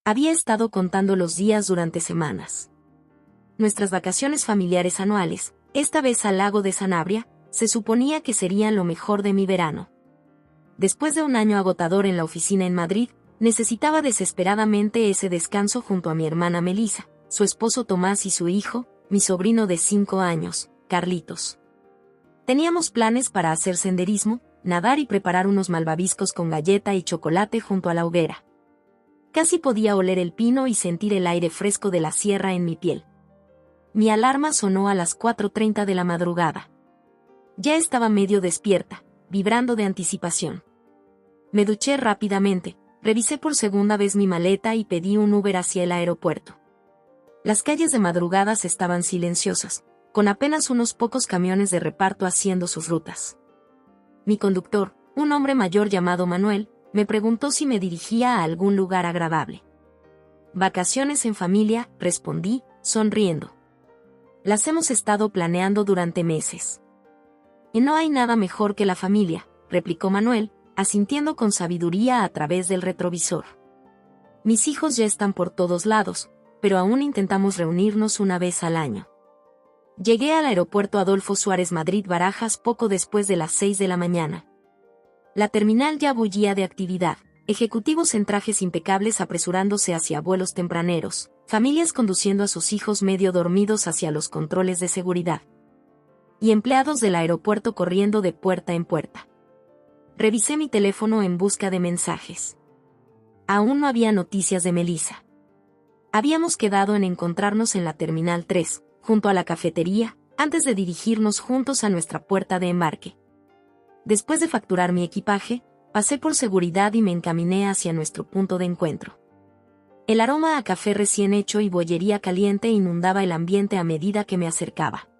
Había estado contando los días durante semanas. Nuestras vacaciones familiares anuales, esta vez al lago de Sanabria, se suponía que serían lo mejor de mi verano. Después de un año agotador en la oficina en Madrid, necesitaba desesperadamente ese descanso junto a mi hermana Melissa, su esposo Tomás y su hijo, mi sobrino de 5 años, Carlitos. Teníamos planes para hacer senderismo, nadar y preparar unos malvaviscos con galleta y chocolate junto a la hoguera. Casi podía oler el pino y sentir el aire fresco de la sierra en mi piel. Mi alarma sonó a las 4:30 de la madrugada. Ya estaba medio despierta, vibrando de anticipación. Me duché rápidamente, revisé por segunda vez mi maleta y pedí un Uber hacia el aeropuerto. Las calles de madrugadas estaban silenciosas, con apenas unos pocos camiones de reparto haciendo sus rutas. Mi conductor, un hombre mayor llamado Manuel, me preguntó si me dirigía a algún lugar agradable. Vacaciones en familia, respondí, sonriendo. Las hemos estado planeando durante meses. Y no hay nada mejor que la familia, replicó Manuel, asintiendo con sabiduría a través del retrovisor. Mis hijos ya están por todos lados, pero aún intentamos reunirnos una vez al año. Llegué al aeropuerto Adolfo Suárez Madrid-Barajas poco después de las 6 de la mañana. La terminal ya bullía de actividad, ejecutivos en trajes impecables apresurándose hacia vuelos tempraneros, familias conduciendo a sus hijos medio dormidos hacia los controles de seguridad, y empleados del aeropuerto corriendo de puerta en puerta. Revisé mi teléfono en busca de mensajes. Aún no había noticias de Melissa. Habíamos quedado en encontrarnos en la Terminal 3, junto a la cafetería, antes de dirigirnos juntos a nuestra puerta de embarque. Después de facturar mi equipaje, pasé por seguridad y me encaminé hacia nuestro punto de encuentro. El aroma a café recién hecho y bollería caliente inundaba el ambiente a medida que me acercaba.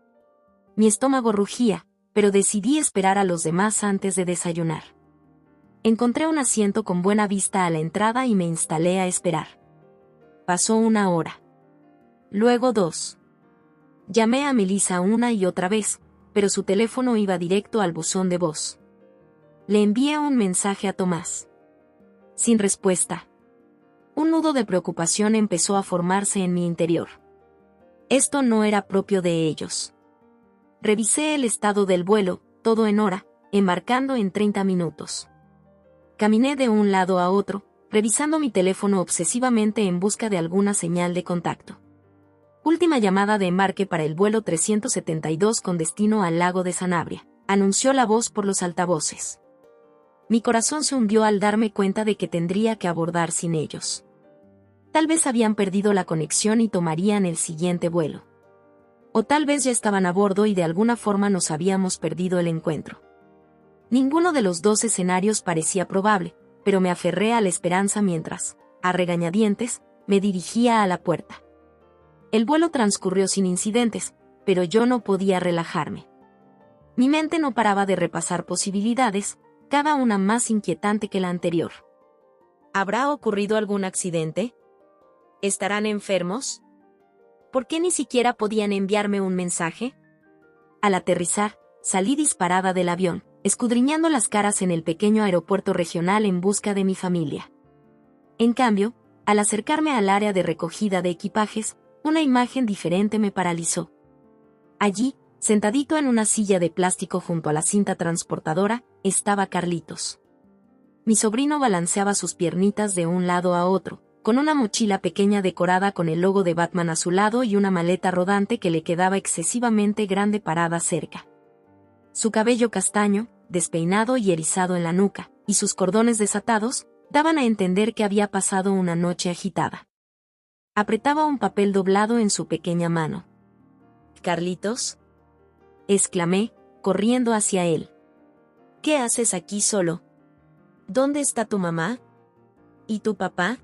Mi estómago rugía, pero decidí esperar a los demás antes de desayunar. Encontré un asiento con buena vista a la entrada y me instalé a esperar. Pasó 1 hora. Luego 2. Llamé a Melissa una y otra vez, pero su teléfono iba directo al buzón de voz. Le envié un mensaje a Tomás. Sin respuesta. Un nudo de preocupación empezó a formarse en mi interior. Esto no era propio de ellos. Revisé el estado del vuelo, todo en hora, embarcando en 30 minutos. Caminé de un lado a otro, revisando mi teléfono obsesivamente en busca de alguna señal de contacto. Última llamada de embarque para el vuelo 372 con destino al lago de Sanabria, anunció la voz por los altavoces. Mi corazón se hundió al darme cuenta de que tendría que abordar sin ellos. Tal vez habían perdido la conexión y tomarían el siguiente vuelo. O tal vez ya estaban a bordo y de alguna forma nos habíamos perdido el encuentro. Ninguno de los dos escenarios parecía probable, pero me aferré a la esperanza mientras, a regañadientes, me dirigía a la puerta. El vuelo transcurrió sin incidentes, pero yo no podía relajarme. Mi mente no paraba de repasar posibilidades, cada una más inquietante que la anterior. ¿Habrá ocurrido algún accidente? ¿Estarán enfermos? ¿Por qué ni siquiera podían enviarme un mensaje? Al aterrizar, salí disparada del avión, escudriñando las caras en el pequeño aeropuerto regional en busca de mi familia. En cambio, al acercarme al área de recogida de equipajes, una imagen diferente me paralizó. Allí, sentadito en una silla de plástico junto a la cinta transportadora, estaba Carlitos. Mi sobrino balanceaba sus piernitas de un lado a otro, con una mochila pequeña decorada con el logo de Batman a su lado y una maleta rodante que le quedaba excesivamente grande parada cerca. Su cabello castaño, despeinado y erizado en la nuca, y sus cordones desatados, daban a entender que había pasado una noche agitada. Apretaba un papel doblado en su pequeña mano. «¿Carlitos?», exclamé, corriendo hacia él. «¿Qué haces aquí solo? ¿Dónde está tu mamá? ¿Y tu papá?».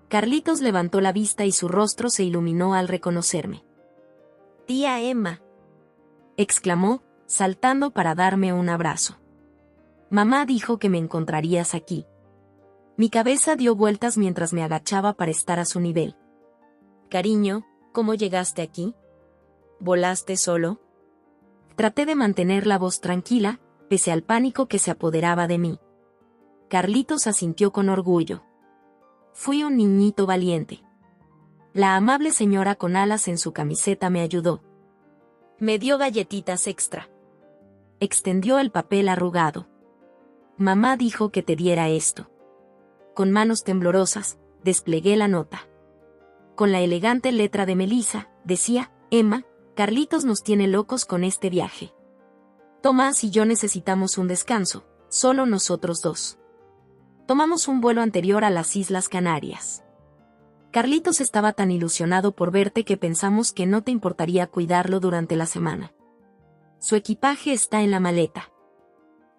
Carlitos levantó la vista y su rostro se iluminó al reconocerme. «Tía Emma», exclamó, saltando para darme un abrazo. «Mamá dijo que me encontrarías aquí». Mi cabeza dio vueltas mientras me agachaba para estar a su nivel. «Cariño, ¿cómo llegaste aquí? ¿Volaste solo?». Traté de mantener la voz tranquila, pese al pánico que se apoderaba de mí. Carlitos asintió con orgullo. fui un niñito valiente. La amable señora con alas en su camiseta me ayudó. Me dio galletitas extra. Extendió el papel arrugado. Mamá dijo que te diera esto. Con manos temblorosas, desplegué la nota. Con la elegante letra de Melissa, decía: Emma, Carlitos nos tiene locos con este viaje. Tomás y yo necesitamos un descanso, solo nosotros dos. Tomamos un vuelo anterior a las Islas Canarias. Carlitos estaba tan ilusionado por verte que pensamos que no te importaría cuidarlo durante la semana. Su equipaje está en la maleta.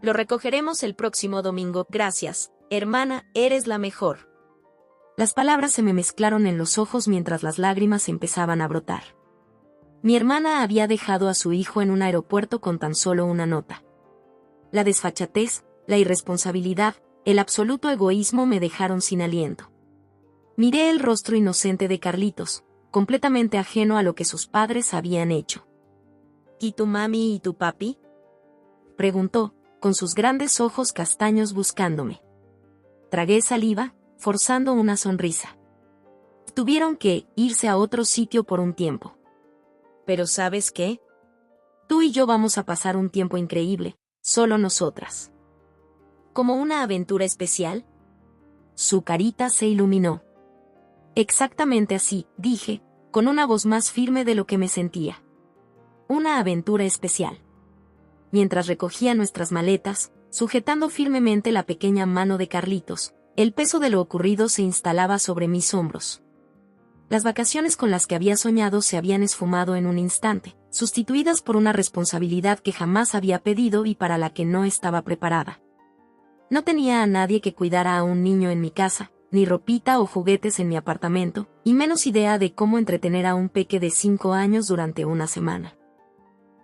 Lo recogeremos el próximo domingo. Gracias, hermana, eres la mejor. Las palabras se me mezclaron en los ojos mientras las lágrimas empezaban a brotar. Mi hermana había dejado a su hijo en un aeropuerto con tan solo una nota. La desfachatez, la irresponsabilidad, el absoluto egoísmo me dejaron sin aliento. Miré el rostro inocente de Carlitos, completamente ajeno a lo que sus padres habían hecho. ¿Y tu mami y tu papi?, preguntó, con sus grandes ojos castaños buscándome. Tragué saliva, forzando una sonrisa. Tuvieron que irse a otro sitio por un tiempo. Pero ¿sabes qué? Tú y yo vamos a pasar un tiempo increíble, solo nosotras. ¿Como una aventura especial? Su carita se iluminó. Exactamente así, dije, con una voz más firme de lo que me sentía. Una aventura especial. Mientras recogía nuestras maletas, sujetando firmemente la pequeña mano de Carlitos, el peso de lo ocurrido se instalaba sobre mis hombros. Las vacaciones con las que había soñado se habían esfumado en un instante, sustituidas por una responsabilidad que jamás había pedido y para la que no estaba preparada. No tenía a nadie que cuidara a un niño en mi casa, ni ropita o juguetes en mi apartamento, y menos idea de cómo entretener a un peque de 5 años durante una semana.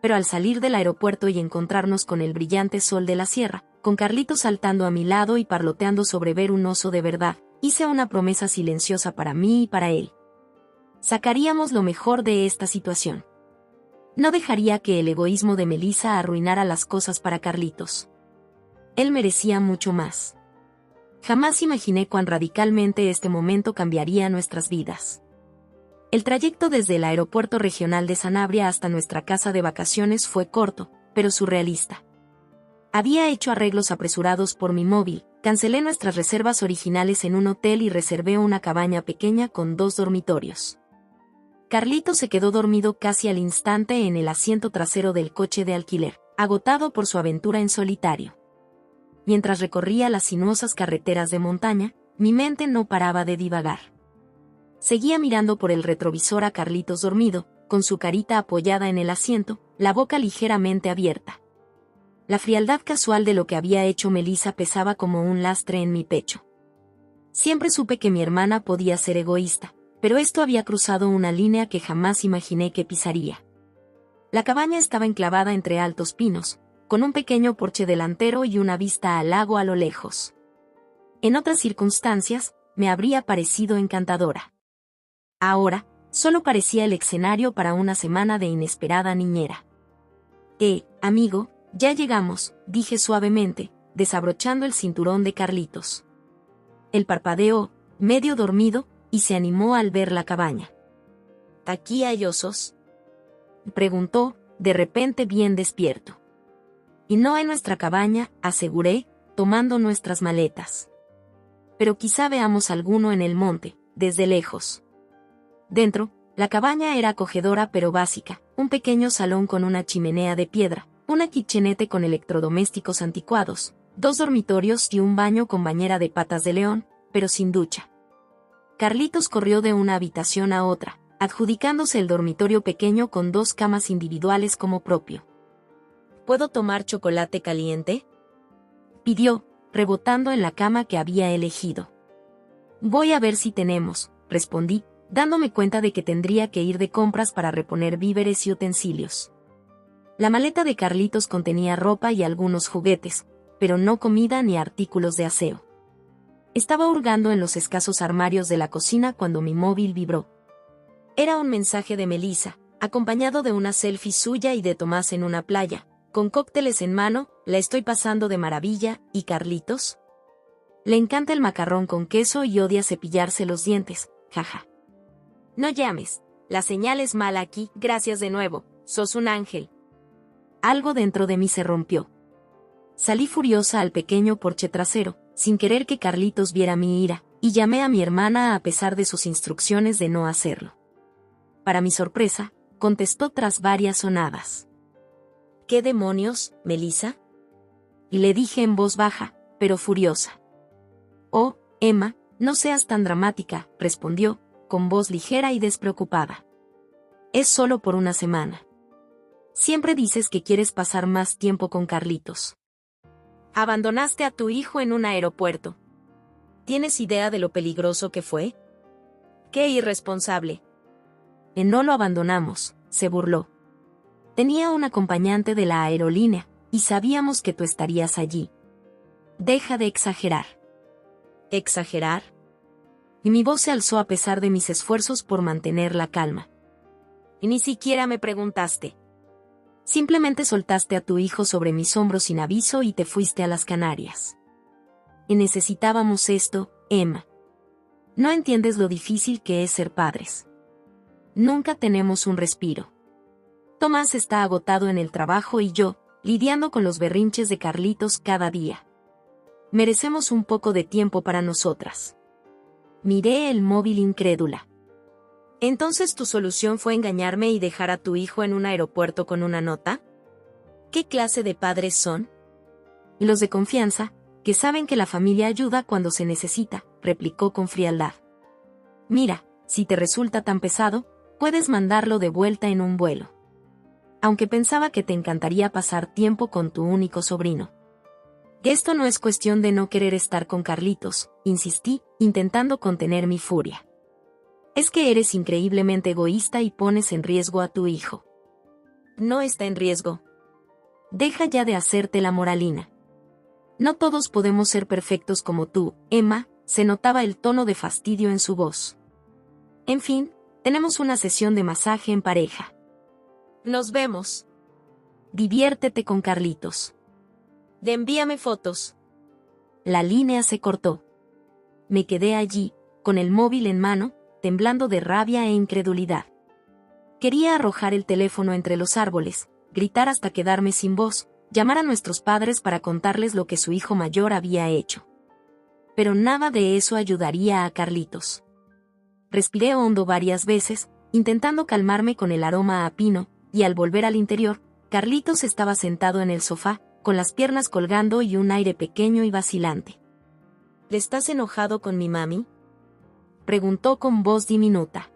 Pero al salir del aeropuerto y encontrarnos con el brillante sol de la sierra, con Carlitos saltando a mi lado y parloteando sobre ver un oso de verdad, hice una promesa silenciosa para mí y para él. Sacaríamos lo mejor de esta situación. No dejaría que el egoísmo de Melissa arruinara las cosas para Carlitos. Él merecía mucho más. Jamás imaginé cuán radicalmente este momento cambiaría nuestras vidas. El trayecto desde el aeropuerto regional de Sanabria hasta nuestra casa de vacaciones fue corto, pero surrealista. Había hecho arreglos apresurados por mi móvil, cancelé nuestras reservas originales en un hotel y reservé una cabaña pequeña con 2 dormitorios. Carlitos se quedó dormido casi al instante en el asiento trasero del coche de alquiler, agotado por su aventura en solitario. Mientras recorría las sinuosas carreteras de montaña, mi mente no paraba de divagar. Seguía mirando por el retrovisor a Carlitos dormido, con su carita apoyada en el asiento, la boca ligeramente abierta. La frialdad casual de lo que había hecho Melissa pesaba como un lastre en mi pecho. Siempre supe que mi hermana podía ser egoísta, pero esto había cruzado una línea que jamás imaginé que pisaría. La cabaña estaba enclavada entre altos pinos, con un pequeño porche delantero y una vista al lago a lo lejos. En otras circunstancias, me habría parecido encantadora. Ahora, solo parecía el escenario para una semana de inesperada niñera. Amigo, ya llegamos, dije suavemente, desabrochando el cinturón de Carlitos. Él parpadeó, medio dormido, y se animó al ver la cabaña. ¿Aquí hay osos?, preguntó, de repente bien despierto. Y no en nuestra cabaña, aseguré, tomando nuestras maletas. Pero quizá veamos alguno en el monte, desde lejos. Dentro, la cabaña era acogedora pero básica, un pequeño salón con una chimenea de piedra, una kitchenette con electrodomésticos anticuados, 2 dormitorios y un baño con bañera de patas de león, pero sin ducha. Carlitos corrió de una habitación a otra, adjudicándose el dormitorio pequeño con 2 camas individuales como propio. ¿Puedo tomar chocolate caliente?, pidió, rebotando en la cama que había elegido. Voy a ver si tenemos, respondí, dándome cuenta de que tendría que ir de compras para reponer víveres y utensilios. La maleta de Carlitos contenía ropa y algunos juguetes, pero no comida ni artículos de aseo. Estaba hurgando en los escasos armarios de la cocina cuando mi móvil vibró. Era un mensaje de Melissa, acompañado de una selfie suya y de Tomás en una playa, con cócteles en mano, la estoy pasando de maravilla, ¿y Carlitos? Le encanta el macarrón con queso y odia cepillarse los dientes, jaja. No llames, la señal es mala aquí, gracias de nuevo, sos un ángel. Algo dentro de mí se rompió. Salí furiosa al pequeño porche trasero, sin querer que Carlitos viera mi ira, y llamé a mi hermana a pesar de sus instrucciones de no hacerlo. Para mi sorpresa, contestó tras varias sonadas. ¿Qué demonios, Melissa? Y le dije en voz baja, pero furiosa. Oh, Emma, no seas tan dramática, respondió, con voz ligera y despreocupada. Es solo por una semana. Siempre dices que quieres pasar más tiempo con Carlitos. Abandonaste a tu hijo en un aeropuerto. ¿Tienes idea de lo peligroso que fue? ¡Qué irresponsable! No lo abandonamos, se burló. Tenía un acompañante de la aerolínea, y sabíamos que tú estarías allí. Deja de exagerar. ¿Exagerar? Y mi voz se alzó a pesar de mis esfuerzos por mantener la calma. Y ni siquiera me preguntaste. Simplemente soltaste a tu hijo sobre mis hombros sin aviso y te fuiste a las Canarias. Y necesitábamos esto, Emma. No entiendes lo difícil que es ser padres. Nunca tenemos un respiro. Tomás está agotado en el trabajo y yo, lidiando con los berrinches de Carlitos cada día. Merecemos un poco de tiempo para nosotras. Miré el móvil incrédula. ¿Entonces tu solución fue engañarme y dejar a tu hijo en un aeropuerto con una nota? ¿Qué clase de padres son? Los de confianza, que saben que la familia ayuda cuando se necesita, replicó con frialdad. Mira, si te resulta tan pesado, puedes mandarlo de vuelta en un vuelo. Aunque pensaba que te encantaría pasar tiempo con tu único sobrino. Esto no es cuestión de no querer estar con Carlitos, insistí, intentando contener mi furia. Es que eres increíblemente egoísta y pones en riesgo a tu hijo. No está en riesgo. Deja ya de hacerte la moralina. No todos podemos ser perfectos como tú, Emma, se notaba el tono de fastidio en su voz. En fin, tenemos una sesión de masaje en pareja. Nos vemos. Diviértete con Carlitos. Envíame fotos. La línea se cortó. Me quedé allí, con el móvil en mano, temblando de rabia e incredulidad. Quería arrojar el teléfono entre los árboles, gritar hasta quedarme sin voz, llamar a nuestros padres para contarles lo que su hijo mayor había hecho. Pero nada de eso ayudaría a Carlitos. Respiré hondo varias veces, intentando calmarme con el aroma a pino, y al volver al interior, Carlitos estaba sentado en el sofá, con las piernas colgando y un aire pequeño y vacilante. ¿Estás enojado con mi mami?, preguntó con voz diminuta.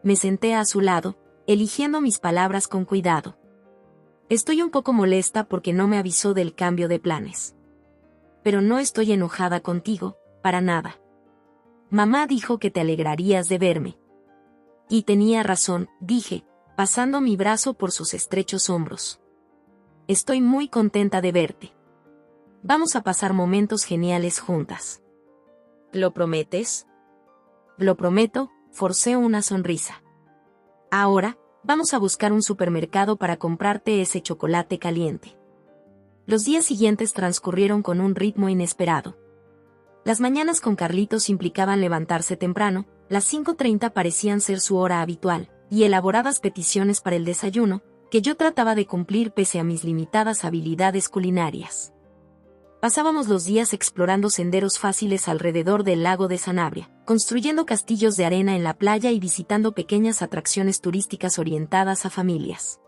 Me senté a su lado, eligiendo mis palabras con cuidado. Estoy un poco molesta porque no me avisó del cambio de planes. Pero no estoy enojada contigo, para nada. Mamá dijo que te alegrarías de verme. Y tenía razón, dije, pasando mi brazo por sus estrechos hombros. Estoy muy contenta de verte. Vamos a pasar momentos geniales juntas. ¿Lo prometes? Lo prometo, forcé una sonrisa. Ahora, vamos a buscar un supermercado para comprarte ese chocolate caliente. Los días siguientes transcurrieron con un ritmo inesperado. Las mañanas con Carlitos implicaban levantarse temprano, las 5:30 parecían ser su hora habitual, y elaboradas peticiones para el desayuno, que yo trataba de cumplir pese a mis limitadas habilidades culinarias. Pasábamos los días explorando senderos fáciles alrededor del lago de Sanabria, construyendo castillos de arena en la playa y visitando pequeñas atracciones turísticas orientadas a familias.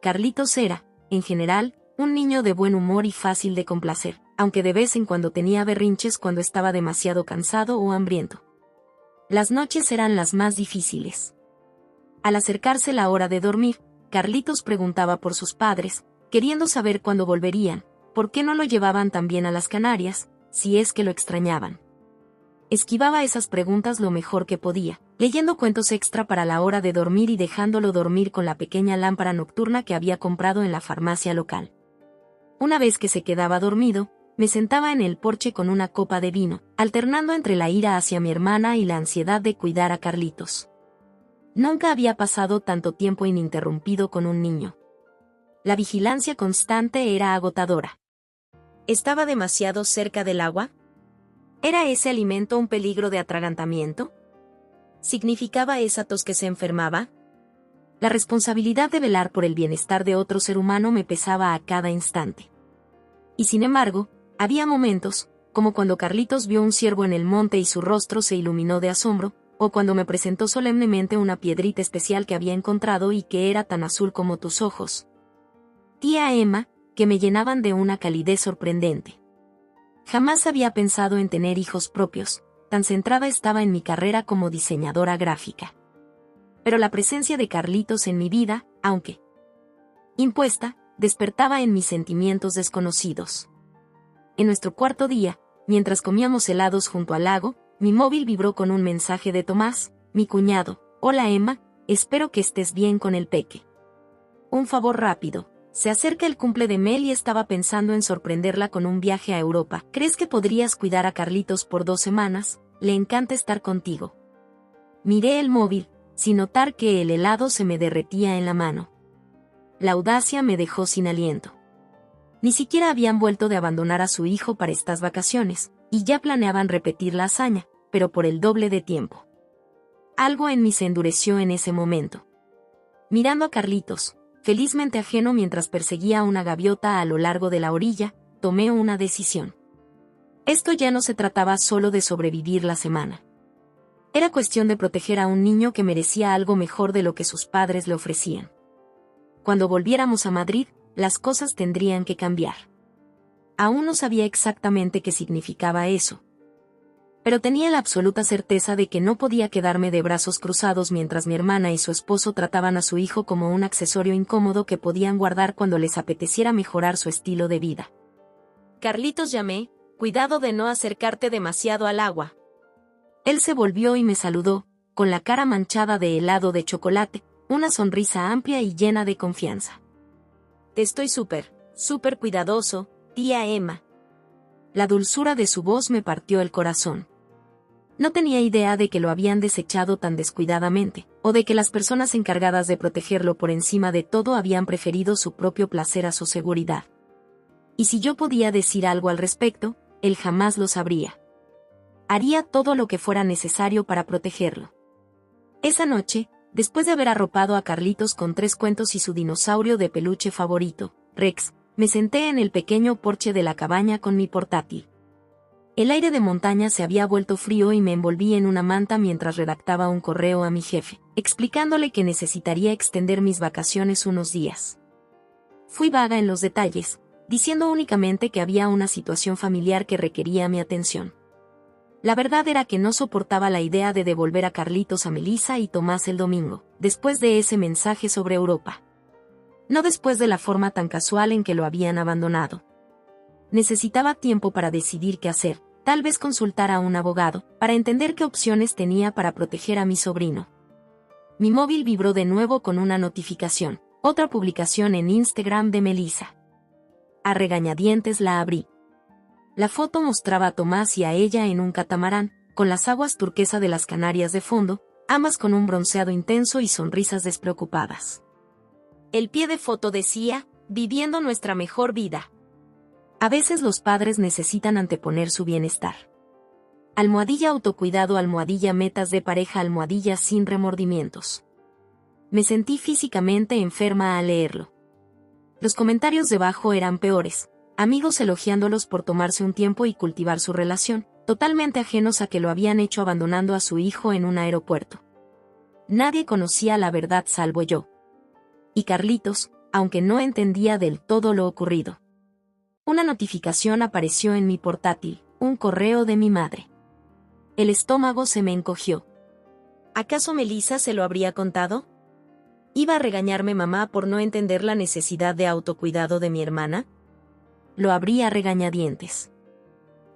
Carlitos era, en general, un niño de buen humor y fácil de complacer, aunque de vez en cuando tenía berrinches cuando estaba demasiado cansado o hambriento. Las noches eran las más difíciles. Al acercarse la hora de dormir, Carlitos preguntaba por sus padres, queriendo saber cuándo volverían, por qué no lo llevaban también a las Canarias, si es que lo extrañaban. Esquivaba esas preguntas lo mejor que podía, leyendo cuentos extra para la hora de dormir y dejándolo dormir con la pequeña lámpara nocturna que había comprado en la farmacia local. Una vez que se quedaba dormido, me sentaba en el porche con una copa de vino, alternando entre la ira hacia mi hermana y la ansiedad de cuidar a Carlitos. Nunca había pasado tanto tiempo ininterrumpido con un niño. La vigilancia constante era agotadora. ¿Estaba demasiado cerca del agua? ¿Era ese alimento un peligro de atragantamiento? ¿Significaba esa tos que se enfermaba? La responsabilidad de velar por el bienestar de otro ser humano me pesaba a cada instante. Y sin embargo, había momentos, como cuando Carlitos vio un ciervo en el monte y su rostro se iluminó de asombro, o cuando me presentó solemnemente una piedrita especial que había encontrado y que era tan azul como tus ojos, tía Emma, que me llenaban de una calidez sorprendente. Jamás había pensado en tener hijos propios, tan centrada estaba en mi carrera como diseñadora gráfica. Pero la presencia de Carlitos en mi vida, aunque impuesta, despertaba en mis sentimientos desconocidos. En nuestro cuarto día, mientras comíamos helados junto al lago, mi móvil vibró con un mensaje de Tomás, mi cuñado. Hola Emma, espero que estés bien con el peque. Un favor rápido. Se acerca el cumple de Mel y estaba pensando en sorprenderla con un viaje a Europa. ¿Crees que podrías cuidar a Carlitos por 2 semanas? Le encanta estar contigo. Miré el móvil, sin notar que el helado se me derretía en la mano. La audacia me dejó sin aliento. Ni siquiera habían vuelto de abandonar a su hijo para estas vacaciones, y ya planeaban repetir la hazaña, pero por el doble de tiempo. Algo en mí se endureció en ese momento. Mirando a Carlitos, felizmente ajeno mientras perseguía a una gaviota a lo largo de la orilla, tomé una decisión. Esto ya no se trataba solo de sobrevivir la semana. Era cuestión de proteger a un niño que merecía algo mejor de lo que sus padres le ofrecían. Cuando volviéramos a Madrid, las cosas tendrían que cambiar. Aún no sabía exactamente qué significaba eso. Pero tenía la absoluta certeza de que no podía quedarme de brazos cruzados mientras mi hermana y su esposo trataban a su hijo como un accesorio incómodo que podían guardar cuando les apeteciera mejorar su estilo de vida. Carlitos, llamé, cuidado de no acercarte demasiado al agua. Él se volvió y me saludó, con la cara manchada de helado de chocolate, una sonrisa amplia y llena de confianza. Te estoy súper cuidadoso, tía Emma. La dulzura de su voz me partió el corazón. No tenía idea de que lo habían desechado tan descuidadamente, o de que las personas encargadas de protegerlo por encima de todo habían preferido su propio placer a su seguridad. Y si yo podía decir algo al respecto, él jamás lo sabría. Haría todo lo que fuera necesario para protegerlo. Esa noche, después de haber arropado a Carlitos con 3 cuentos y su dinosaurio de peluche favorito, Rex, me senté en el pequeño porche de la cabaña con mi portátil. El aire de montaña se había vuelto frío y me envolví en una manta mientras redactaba un correo a mi jefe, explicándole que necesitaría extender mis vacaciones unos días. Fui vaga en los detalles, diciendo únicamente que había una situación familiar que requería mi atención. La verdad era que no soportaba la idea de devolver a Carlitos a Melissa y Tomás el domingo, después de ese mensaje sobre Europa. No después de la forma tan casual en que lo habían abandonado. Necesitaba tiempo para decidir qué hacer, tal vez consultar a un abogado, para entender qué opciones tenía para proteger a mi sobrino. Mi móvil vibró de nuevo con una notificación, otra publicación en Instagram de Melissa. A regañadientes la abrí. La foto mostraba a Tomás y a ella en un catamarán, con las aguas turquesa de las Canarias de fondo, ambas con un bronceado intenso y sonrisas despreocupadas. El pie de foto decía, viviendo nuestra mejor vida. A veces los padres necesitan anteponer su bienestar. Almohadilla autocuidado, almohadilla metas de pareja, almohadilla sin remordimientos. Me sentí físicamente enferma al leerlo. Los comentarios debajo eran peores. Amigos elogiándolos por tomarse un tiempo y cultivar su relación, totalmente ajenos a que lo habían hecho abandonando a su hijo en un aeropuerto. Nadie conocía la verdad salvo yo. Y Carlitos, aunque no entendía del todo lo ocurrido. Una notificación apareció en mi portátil, un correo de mi madre. El estómago se me encogió. ¿Acaso Melissa se lo habría contado? ¿Iba a regañarme mamá por no entender la necesidad de autocuidado de mi hermana? Lo habría a regañadientes.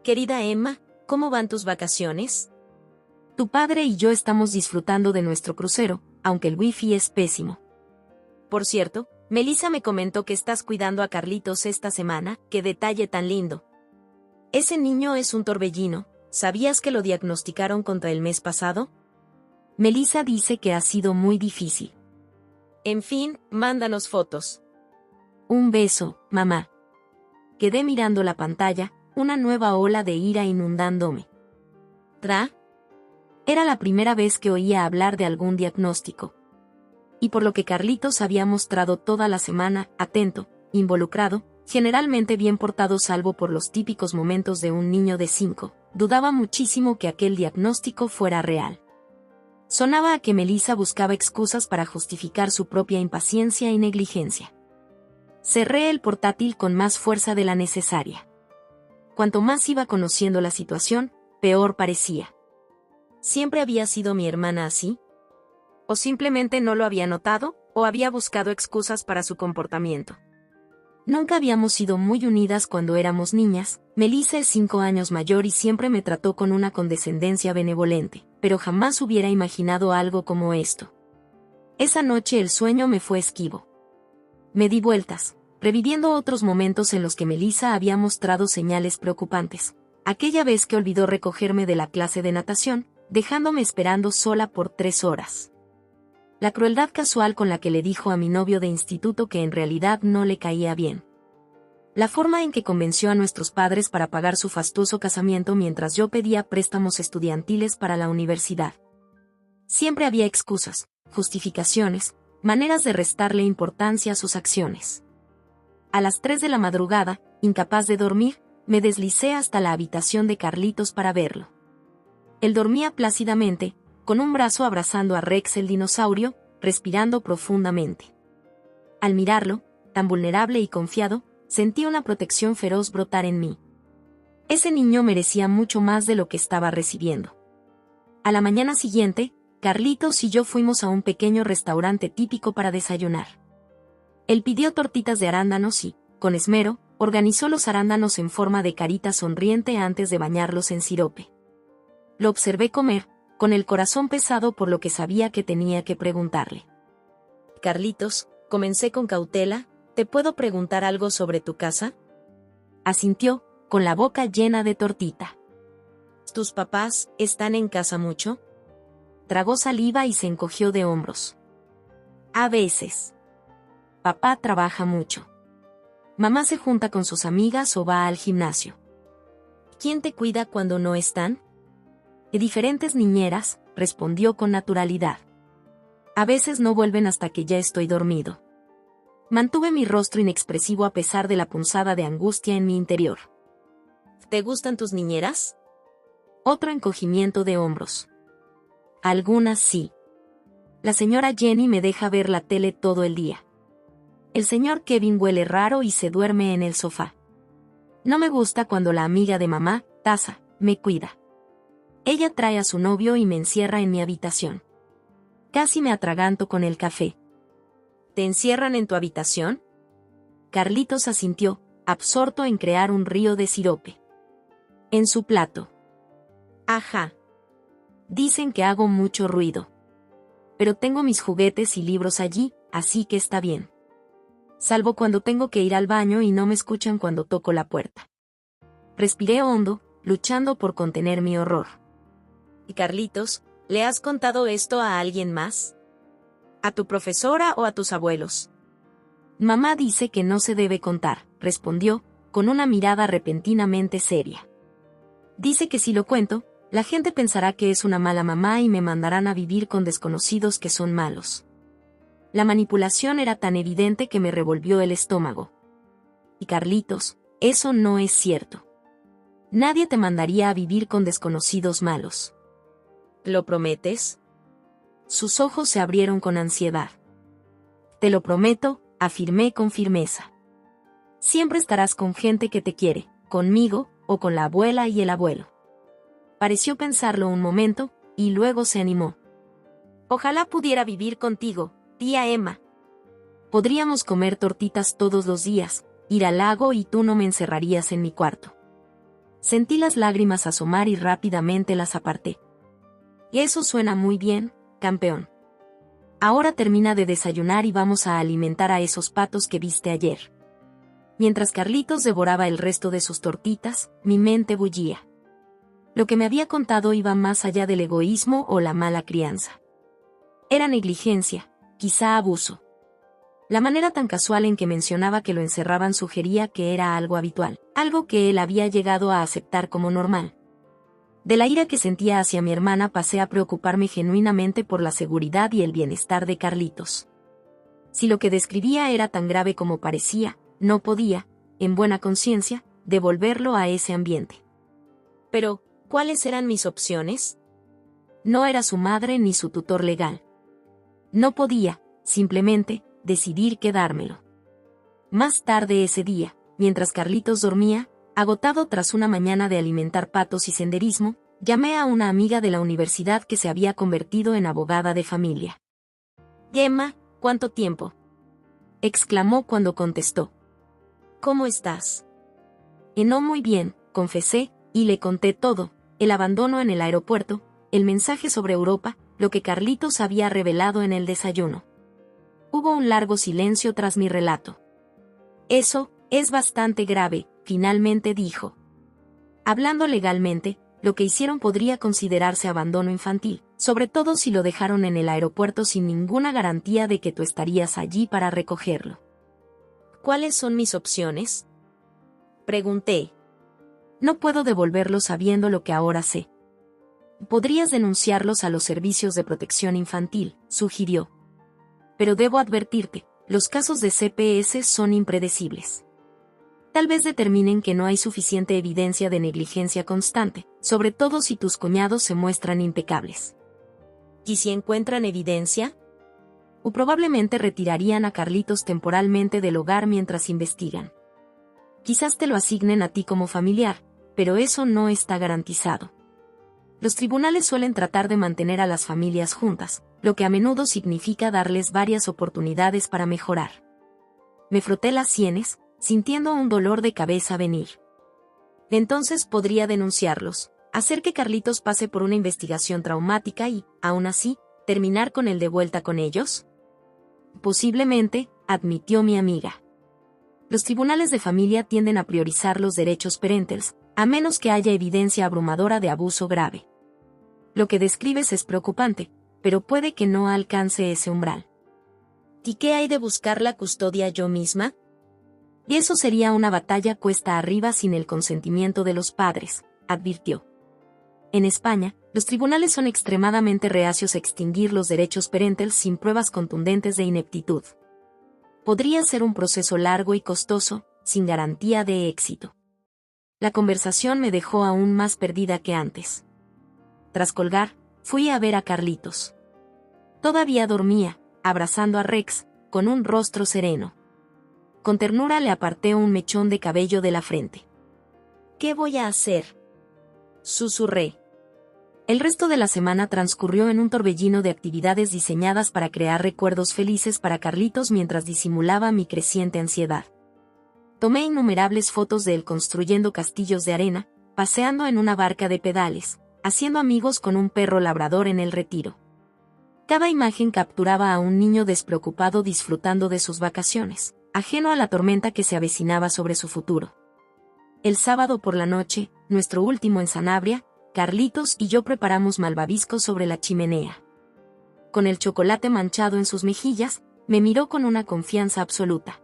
Querida Emma, ¿cómo van tus vacaciones? Tu padre y yo estamos disfrutando de nuestro crucero, aunque el wifi es pésimo. Por cierto, Melissa me comentó que estás cuidando a Carlitos esta semana, qué detalle tan lindo. Ese niño es un torbellino, ¿sabías que lo diagnosticaron contra el mes pasado? Melissa dice que ha sido muy difícil. En fin, mándanos fotos. Un beso, mamá. Quedé mirando la pantalla, una nueva ola de ira inundándome. ¿Tra? Era la primera vez que oía hablar de algún diagnóstico. Y por lo que Carlitos había mostrado toda la semana, atento, involucrado, generalmente bien portado salvo por los típicos momentos de un niño de 5, dudaba muchísimo que aquel diagnóstico fuera real. Sonaba a que Melissa buscaba excusas para justificar su propia impaciencia y negligencia. Cerré el portátil con más fuerza de la necesaria. Cuanto más iba conociendo la situación, peor parecía. ¿Siempre había sido mi hermana así? ¿O simplemente no lo había notado, o había buscado excusas para su comportamiento? Nunca habíamos sido muy unidas cuando éramos niñas. Melissa es 5 años mayor y siempre me trató con una condescendencia benevolente, pero jamás hubiera imaginado algo como esto. Esa noche el sueño me fue esquivo. Me di vueltas, reviviendo otros momentos en los que Melissa había mostrado señales preocupantes. Aquella vez que olvidó recogerme de la clase de natación, dejándome esperando sola por 3 horas. La crueldad casual con la que le dijo a mi novio de instituto que en realidad no le caía bien. La forma en que convenció a nuestros padres para pagar su fastuoso casamiento mientras yo pedía préstamos estudiantiles para la universidad. Siempre había excusas, justificaciones, maneras de restarle importancia a sus acciones. A las 3 de la madrugada, incapaz de dormir, me deslicé hasta la habitación de Carlitos para verlo. Él dormía plácidamente, con un brazo abrazando a Rex el dinosaurio, respirando profundamente. Al mirarlo, tan vulnerable y confiado, sentí una protección feroz brotar en mí. Ese niño merecía mucho más de lo que estaba recibiendo. A la mañana siguiente, Carlitos y yo fuimos a un pequeño restaurante típico para desayunar. Él pidió tortitas de arándanos y, con esmero, organizó los arándanos en forma de carita sonriente antes de bañarlos en sirope. Lo observé comer, con el corazón pesado por lo que sabía que tenía que preguntarle. Carlitos, comencé con cautela, ¿te puedo preguntar algo sobre tu casa? Asintió, con la boca llena de tortita. ¿Tus papás están en casa mucho? Tragó saliva y se encogió de hombros. A veces. Papá trabaja mucho. Mamá se junta con sus amigas o va al gimnasio. ¿Quién te cuida cuando no están? De diferentes niñeras, respondió con naturalidad. A veces no vuelven hasta que ya estoy dormido. Mantuve mi rostro inexpresivo a pesar de la punzada de angustia en mi interior. ¿Te gustan tus niñeras? Otro encogimiento de hombros. Algunas sí. La señora Jenny me deja ver la tele todo el día. El señor Kevin huele raro y se duerme en el sofá. No me gusta cuando la amiga de mamá, Taza, me cuida. Ella trae a su novio y me encierra en mi habitación. Casi me atraganto con el café. ¿Te encierran en tu habitación? Carlitos asintió, absorto en crear un río de sirope. En su plato. Ajá. Dicen que hago mucho ruido. Pero tengo mis juguetes y libros allí, así que está bien. Salvo cuando tengo que ir al baño y no me escuchan cuando toco la puerta. Respiré hondo, luchando por contener mi horror. ¿Y Carlitos, le has contado esto a alguien más? ¿A tu profesora o a tus abuelos? Mamá dice que no se debe contar, respondió, con una mirada repentinamente seria. Dice que si lo cuento, la gente pensará que es una mala mamá y me mandarán a vivir con desconocidos que son malos. La manipulación era tan evidente que me revolvió el estómago. Y Carlitos, eso no es cierto. Nadie te mandaría a vivir con desconocidos malos. ¿Lo prometes? Sus ojos se abrieron con ansiedad. Te lo prometo, afirmé con firmeza. Siempre estarás con gente que te quiere, conmigo, o con la abuela y el abuelo. Pareció pensarlo un momento, y luego se animó. Ojalá pudiera vivir contigo, tía Emma. Podríamos comer tortitas todos los días, ir al lago y tú no me encerrarías en mi cuarto. Sentí las lágrimas asomar y rápidamente las aparté. Y eso suena muy bien, campeón. Ahora termina de desayunar y vamos a alimentar a esos patos que viste ayer. Mientras Carlitos devoraba el resto de sus tortitas, mi mente bullía. Lo que me había contado iba más allá del egoísmo o la mala crianza. Era negligencia, quizá abuso. La manera tan casual en que mencionaba que lo encerraban sugería que era algo habitual, algo que él había llegado a aceptar como normal. De la ira que sentía hacia mi hermana pasé a preocuparme genuinamente por la seguridad y el bienestar de Carlitos. Si lo que describía era tan grave como parecía, no podía, en buena conciencia, devolverlo a ese ambiente. Pero, ¿cuáles eran mis opciones? No era su madre ni su tutor legal. No podía, simplemente, decidir quedármelo. Más tarde ese día, mientras Carlitos dormía, agotado tras una mañana de alimentar patos y senderismo, llamé a una amiga de la universidad que se había convertido en abogada de familia. «Gemma, ¿cuánto tiempo?», exclamó cuando contestó. «¿Cómo estás?». «No muy bien», confesé, y le conté todo, el abandono en el aeropuerto, el mensaje sobre Europa, lo que Carlitos había revelado en el desayuno. Hubo un largo silencio tras mi relato. «Eso es bastante grave», finalmente dijo. Hablando legalmente, lo que hicieron podría considerarse abandono infantil, sobre todo si lo dejaron en el aeropuerto sin ninguna garantía de que tú estarías allí para recogerlo. «¿Cuáles son mis opciones?», pregunté. «No puedo devolverlos sabiendo lo que ahora sé». «Podrías denunciarlos a los servicios de protección infantil», sugirió. «Pero debo advertirte, los casos de CPS son impredecibles. Tal vez determinen que no hay suficiente evidencia de negligencia constante, sobre todo si tus cuñados se muestran impecables». «¿Y si encuentran evidencia?». «O probablemente retirarían a Carlitos temporalmente del hogar mientras investigan. Quizás te lo asignen a ti como familiar, pero eso no está garantizado. Los tribunales suelen tratar de mantener a las familias juntas, lo que a menudo significa darles varias oportunidades para mejorar». Me froté las sienes, sintiendo un dolor de cabeza venir. «Entonces podría denunciarlos, hacer que Carlitos pase por una investigación traumática y, aún así, terminar con el de vuelta con ellos». «Posiblemente», admitió mi amiga. «Los tribunales de familia tienden a priorizar los derechos parentales, a menos que haya evidencia abrumadora de abuso grave. Lo que describes es preocupante, pero puede que no alcance ese umbral». «¿Y qué hay de buscar la custodia yo misma?». «Y eso sería una batalla cuesta arriba sin el consentimiento de los padres», advirtió. «En España, los tribunales son extremadamente reacios a extinguir los derechos parentales sin pruebas contundentes de ineptitud. Podría ser un proceso largo y costoso, sin garantía de éxito». La conversación me dejó aún más perdida que antes. Tras colgar, fui a ver a Carlitos. Todavía dormía, abrazando a Rex, con un rostro sereno. Con ternura le aparté un mechón de cabello de la frente. «¿Qué voy a hacer?», susurré. El resto de la semana transcurrió en un torbellino de actividades diseñadas para crear recuerdos felices para Carlitos mientras disimulaba mi creciente ansiedad. Tomé innumerables fotos de él construyendo castillos de arena, paseando en una barca de pedales, haciendo amigos con un perro labrador en el retiro. Cada imagen capturaba a un niño despreocupado disfrutando de sus vacaciones, ajeno a la tormenta que se avecinaba sobre su futuro. El sábado por la noche, nuestro último en Sanabria, Carlitos y yo preparamos malvaviscos sobre la chimenea. Con el chocolate manchado en sus mejillas, me miró con una confianza absoluta.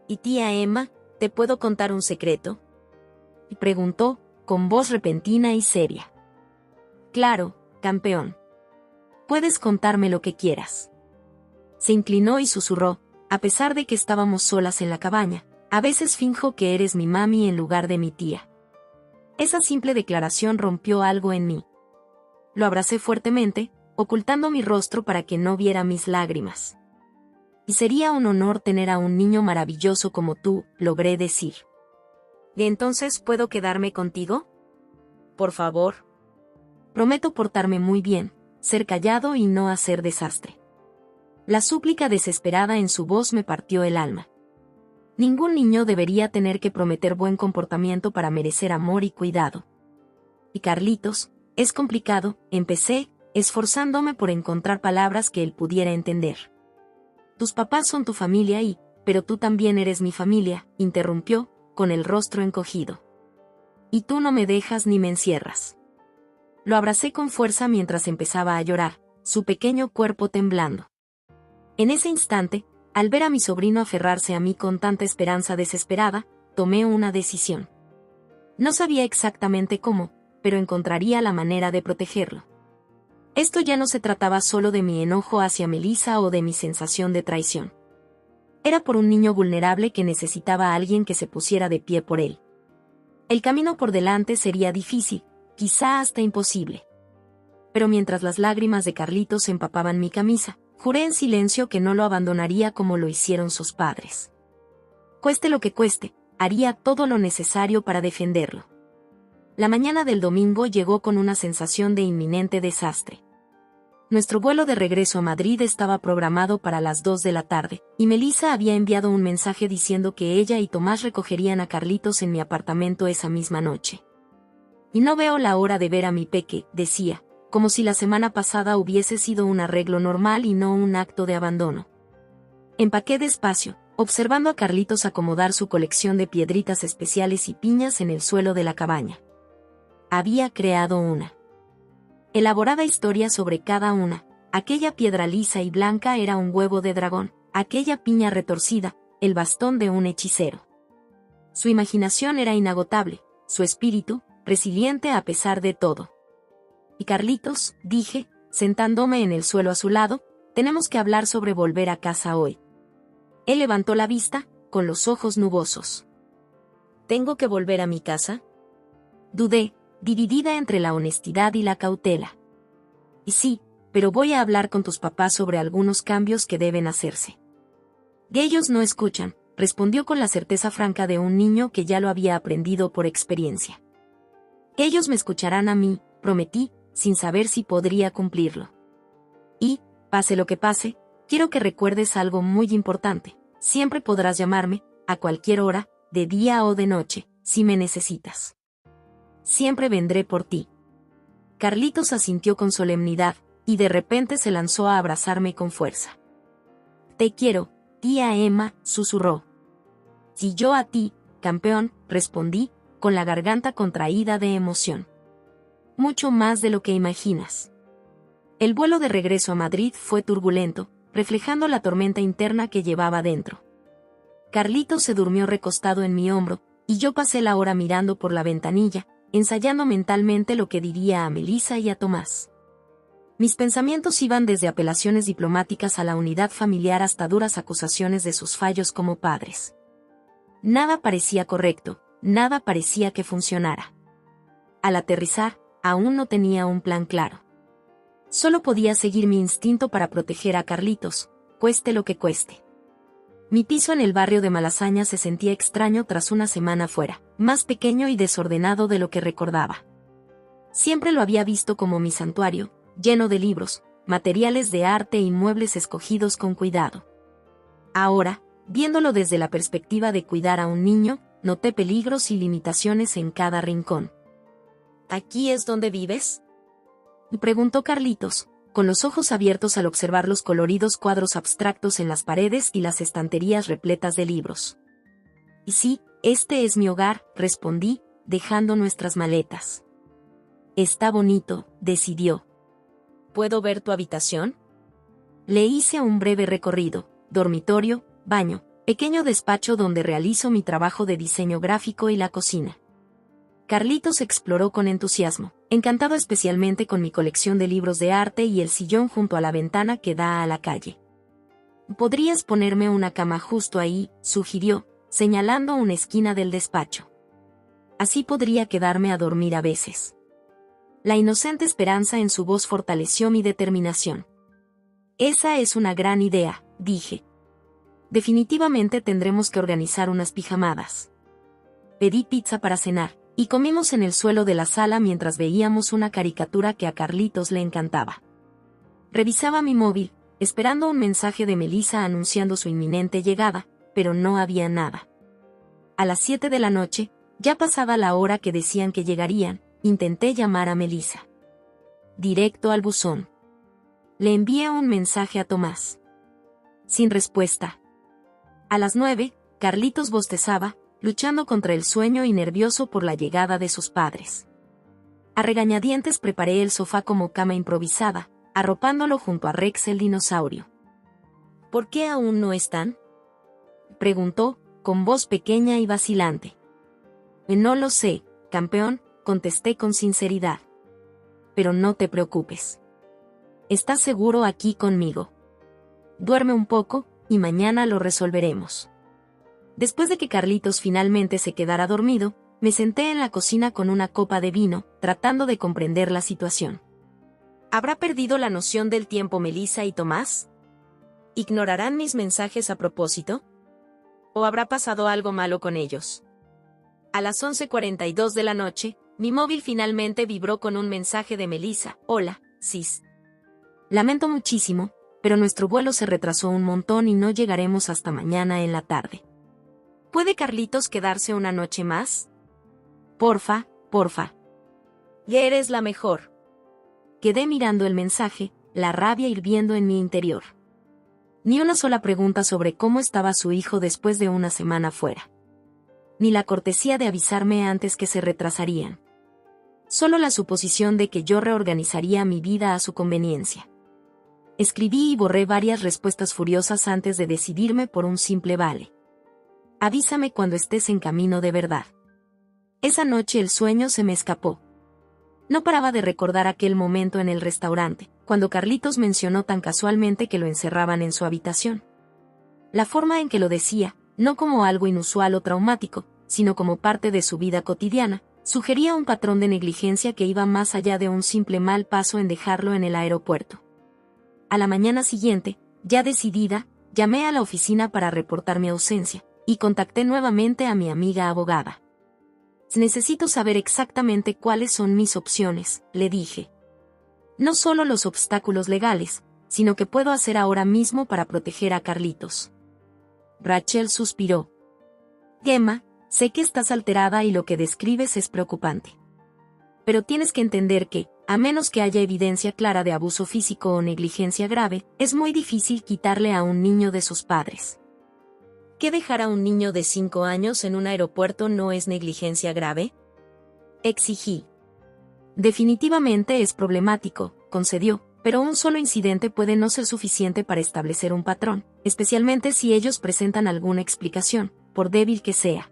«¿Y tía Emma, te puedo contar un secreto?», preguntó, con voz repentina y seria. «Claro, campeón. Puedes contarme lo que quieras». Se inclinó y susurró, «A pesar de que estábamos solas en la cabaña, a veces finjo que eres mi mami en lugar de mi tía». Esa simple declaración rompió algo en mí. Lo abracé fuertemente, ocultando mi rostro para que no viera mis lágrimas. «Y sería un honor tener a un niño maravilloso como tú», logré decir. «¿Y entonces puedo quedarme contigo?». «Por favor». «Prometo portarme muy bien, ser callado y no hacer desastre». La súplica desesperada en su voz me partió el alma. Ningún niño debería tener que prometer buen comportamiento para merecer amor y cuidado. «Y Carlitos, es complicado», empecé, esforzándome por encontrar palabras que él pudiera entender. «Tus papás son tu familia pero tú también eres mi familia», interrumpió, con el rostro encogido. «Y tú no me dejas ni me encierras». Lo abracé con fuerza mientras empezaba a llorar, su pequeño cuerpo temblando. En ese instante, al ver a mi sobrino aferrarse a mí con tanta esperanza desesperada, tomé una decisión. No sabía exactamente cómo, pero encontraría la manera de protegerlo. Esto ya no se trataba solo de mi enojo hacia Melissa o de mi sensación de traición. Era por un niño vulnerable que necesitaba a alguien que se pusiera de pie por él. El camino por delante sería difícil, quizá hasta imposible. Pero mientras las lágrimas de Carlitos empapaban mi camisa, juré en silencio que no lo abandonaría como lo hicieron sus padres. Cueste lo que cueste, haría todo lo necesario para defenderlo. La mañana del domingo llegó con una sensación de inminente desastre. Nuestro vuelo de regreso a Madrid estaba programado para las 2 de la tarde, y Melissa había enviado un mensaje diciendo que ella y Tomás recogerían a Carlitos en mi apartamento esa misma noche. Y no veo la hora de ver a mi peque, decía, como si la semana pasada hubiese sido un arreglo normal y no un acto de abandono. Empaqué despacio, observando a Carlitos acomodar su colección de piedritas especiales y piñas en el suelo de la cabaña. Había creado una elaborada historia sobre cada una. Aquella piedra lisa y blanca era un huevo de dragón, aquella piña retorcida, el bastón de un hechicero. Su imaginación era inagotable, su espíritu, resiliente a pesar de todo. Y Carlitos, dije, sentándome en el suelo a su lado, tenemos que hablar sobre volver a casa hoy. Él levantó la vista, con los ojos nubosos. ¿Tengo que volver a mi casa? Dudé, dividida entre la honestidad y la cautela. Y sí, pero voy a hablar con tus papás sobre algunos cambios que deben hacerse. De ellos no escuchan, respondió con la certeza franca de un niño que ya lo había aprendido por experiencia. Ellos me escucharán a mí, prometí, sin saber si podría cumplirlo. Y, pase lo que pase, quiero que recuerdes algo muy importante. Siempre podrás llamarme, a cualquier hora, de día o de noche, si me necesitas. Siempre vendré por ti. Carlitos asintió con solemnidad, y de repente se lanzó a abrazarme con fuerza. Te quiero, tía Emma, susurró. Y yo a ti, campeón, respondí, con la garganta contraída de emoción. Mucho más de lo que imaginas. El vuelo de regreso a Madrid fue turbulento, reflejando la tormenta interna que llevaba dentro. Carlitos se durmió recostado en mi hombro, y yo pasé la hora mirando por la ventanilla, ensayando mentalmente lo que diría a Melissa y a Tomás. Mis pensamientos iban desde apelaciones diplomáticas a la unidad familiar hasta duras acusaciones de sus fallos como padres. Nada parecía correcto, nada parecía que funcionara. Al aterrizar, aún no tenía un plan claro. Solo podía seguir mi instinto para proteger a Carlitos, cueste lo que cueste. Mi piso en el barrio de Malasaña se sentía extraño tras una semana fuera, más pequeño y desordenado de lo que recordaba. Siempre lo había visto como mi santuario, lleno de libros, materiales de arte y muebles escogidos con cuidado. Ahora, viéndolo desde la perspectiva de cuidar a un niño, noté peligros y limitaciones en cada rincón. ¿Aquí es donde vives?, preguntó Carlitos, con los ojos abiertos al observar los coloridos cuadros abstractos en las paredes y las estanterías repletas de libros. Y sí, este es mi hogar, respondí, dejando nuestras maletas. Está bonito, decidió. ¿Puedo ver tu habitación? Le hice un breve recorrido, dormitorio, baño, pequeño despacho donde realizo mi trabajo de diseño gráfico y la cocina. Carlitos exploró con entusiasmo, encantado especialmente con mi colección de libros de arte y el sillón junto a la ventana que da a la calle. ¿Podrías ponerme una cama justo ahí?, sugirió, señalando una esquina del despacho. Así podría quedarme a dormir a veces. La inocente esperanza en su voz fortaleció mi determinación. Esa es una gran idea, dije. Definitivamente tendremos que organizar unas pijamadas. Pedí pizza para cenar, y comimos en el suelo de la sala mientras veíamos una caricatura que a Carlitos le encantaba. Revisaba mi móvil, esperando un mensaje de Melissa anunciando su inminente llegada, pero no había nada. A las 7 de la noche, ya pasada la hora que decían que llegarían, intenté llamar a Melissa. Directo al buzón. Le envié un mensaje a Tomás. Sin respuesta. A las 9, Carlitos bostezaba, luchando contra el sueño y nervioso por la llegada de sus padres. A regañadientes preparé el sofá como cama improvisada, arropándolo junto a Rex el dinosaurio. ¿Por qué aún no están?, preguntó, con voz pequeña y vacilante. No lo sé, campeón, contesté con sinceridad. Pero no te preocupes. Estás seguro aquí conmigo. Duerme un poco, y mañana lo resolveremos. Después de que Carlitos finalmente se quedara dormido, me senté en la cocina con una copa de vino, tratando de comprender la situación. ¿Habrá perdido la noción del tiempo Melissa y Tomás? ¿Ignorarán mis mensajes a propósito? ¿O habrá pasado algo malo con ellos? A las 11:42 de la noche, mi móvil finalmente vibró con un mensaje de Melissa. Hola, sis. Lamento muchísimo, pero nuestro vuelo se retrasó un montón y no llegaremos hasta mañana en la tarde. ¿Puede Carlitos quedarse una noche más? Porfa, porfa. Ya eres la mejor. Quedé mirando el mensaje, la rabia hirviendo en mi interior. Ni una sola pregunta sobre cómo estaba su hijo después de una semana fuera. Ni la cortesía de avisarme antes que se retrasarían. Solo la suposición de que yo reorganizaría mi vida a su conveniencia. Escribí y borré varias respuestas furiosas antes de decidirme por un simple vale. Avísame cuando estés en camino de verdad. Esa noche el sueño se me escapó. No paraba de recordar aquel momento en el restaurante, cuando Carlitos mencionó tan casualmente que lo encerraban en su habitación. La forma en que lo decía, no como algo inusual o traumático, sino como parte de su vida cotidiana, sugería un patrón de negligencia que iba más allá de un simple mal paso en dejarlo en el aeropuerto. A la mañana siguiente, ya decidida, llamé a la oficina para reportar mi ausencia, y contacté nuevamente a mi amiga abogada. Necesito saber exactamente cuáles son mis opciones, le dije. No solo los obstáculos legales, sino que puedo hacer ahora mismo para proteger a Carlitos. Rachel suspiró. Gemma, sé que estás alterada y lo que describes es preocupante. Pero tienes que entender que, a menos que haya evidencia clara de abuso físico o negligencia grave, es muy difícil quitarle a un niño de sus padres. ¿Qué dejar a un niño de 5 años en un aeropuerto no es negligencia grave? Exigí. Definitivamente es problemático, concedió, pero un solo incidente puede no ser suficiente para establecer un patrón, especialmente si ellos presentan alguna explicación, por débil que sea.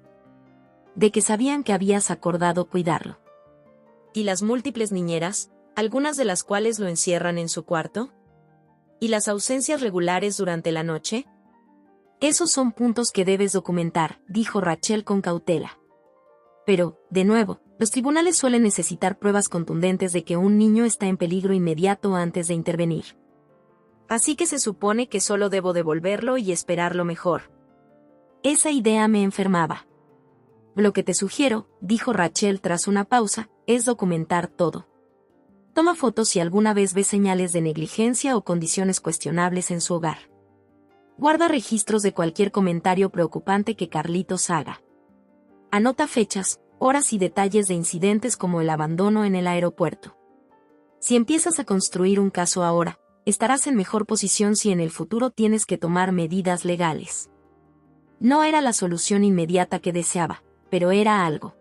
De que sabían que habías acordado cuidarlo. ¿Y las múltiples niñeras, algunas de las cuales lo encierran en su cuarto? ¿Y las ausencias regulares durante la noche? Esos son puntos que debes documentar, dijo Rachel con cautela. Pero, de nuevo, los tribunales suelen necesitar pruebas contundentes de que un niño está en peligro inmediato antes de intervenir. Así que se supone que solo debo devolverlo y esperar lo mejor. Esa idea me enfermaba. Lo que te sugiero, dijo Rachel tras una pausa, es documentar todo. Toma fotos si alguna vez ves señales de negligencia o condiciones cuestionables en su hogar. Guarda registros de cualquier comentario preocupante que Carlitos haga. Anota fechas, horas y detalles de incidentes como el abandono en el aeropuerto. Si empiezas a construir un caso ahora, estarás en mejor posición si en el futuro tienes que tomar medidas legales. No era la solución inmediata que deseaba, pero era algo.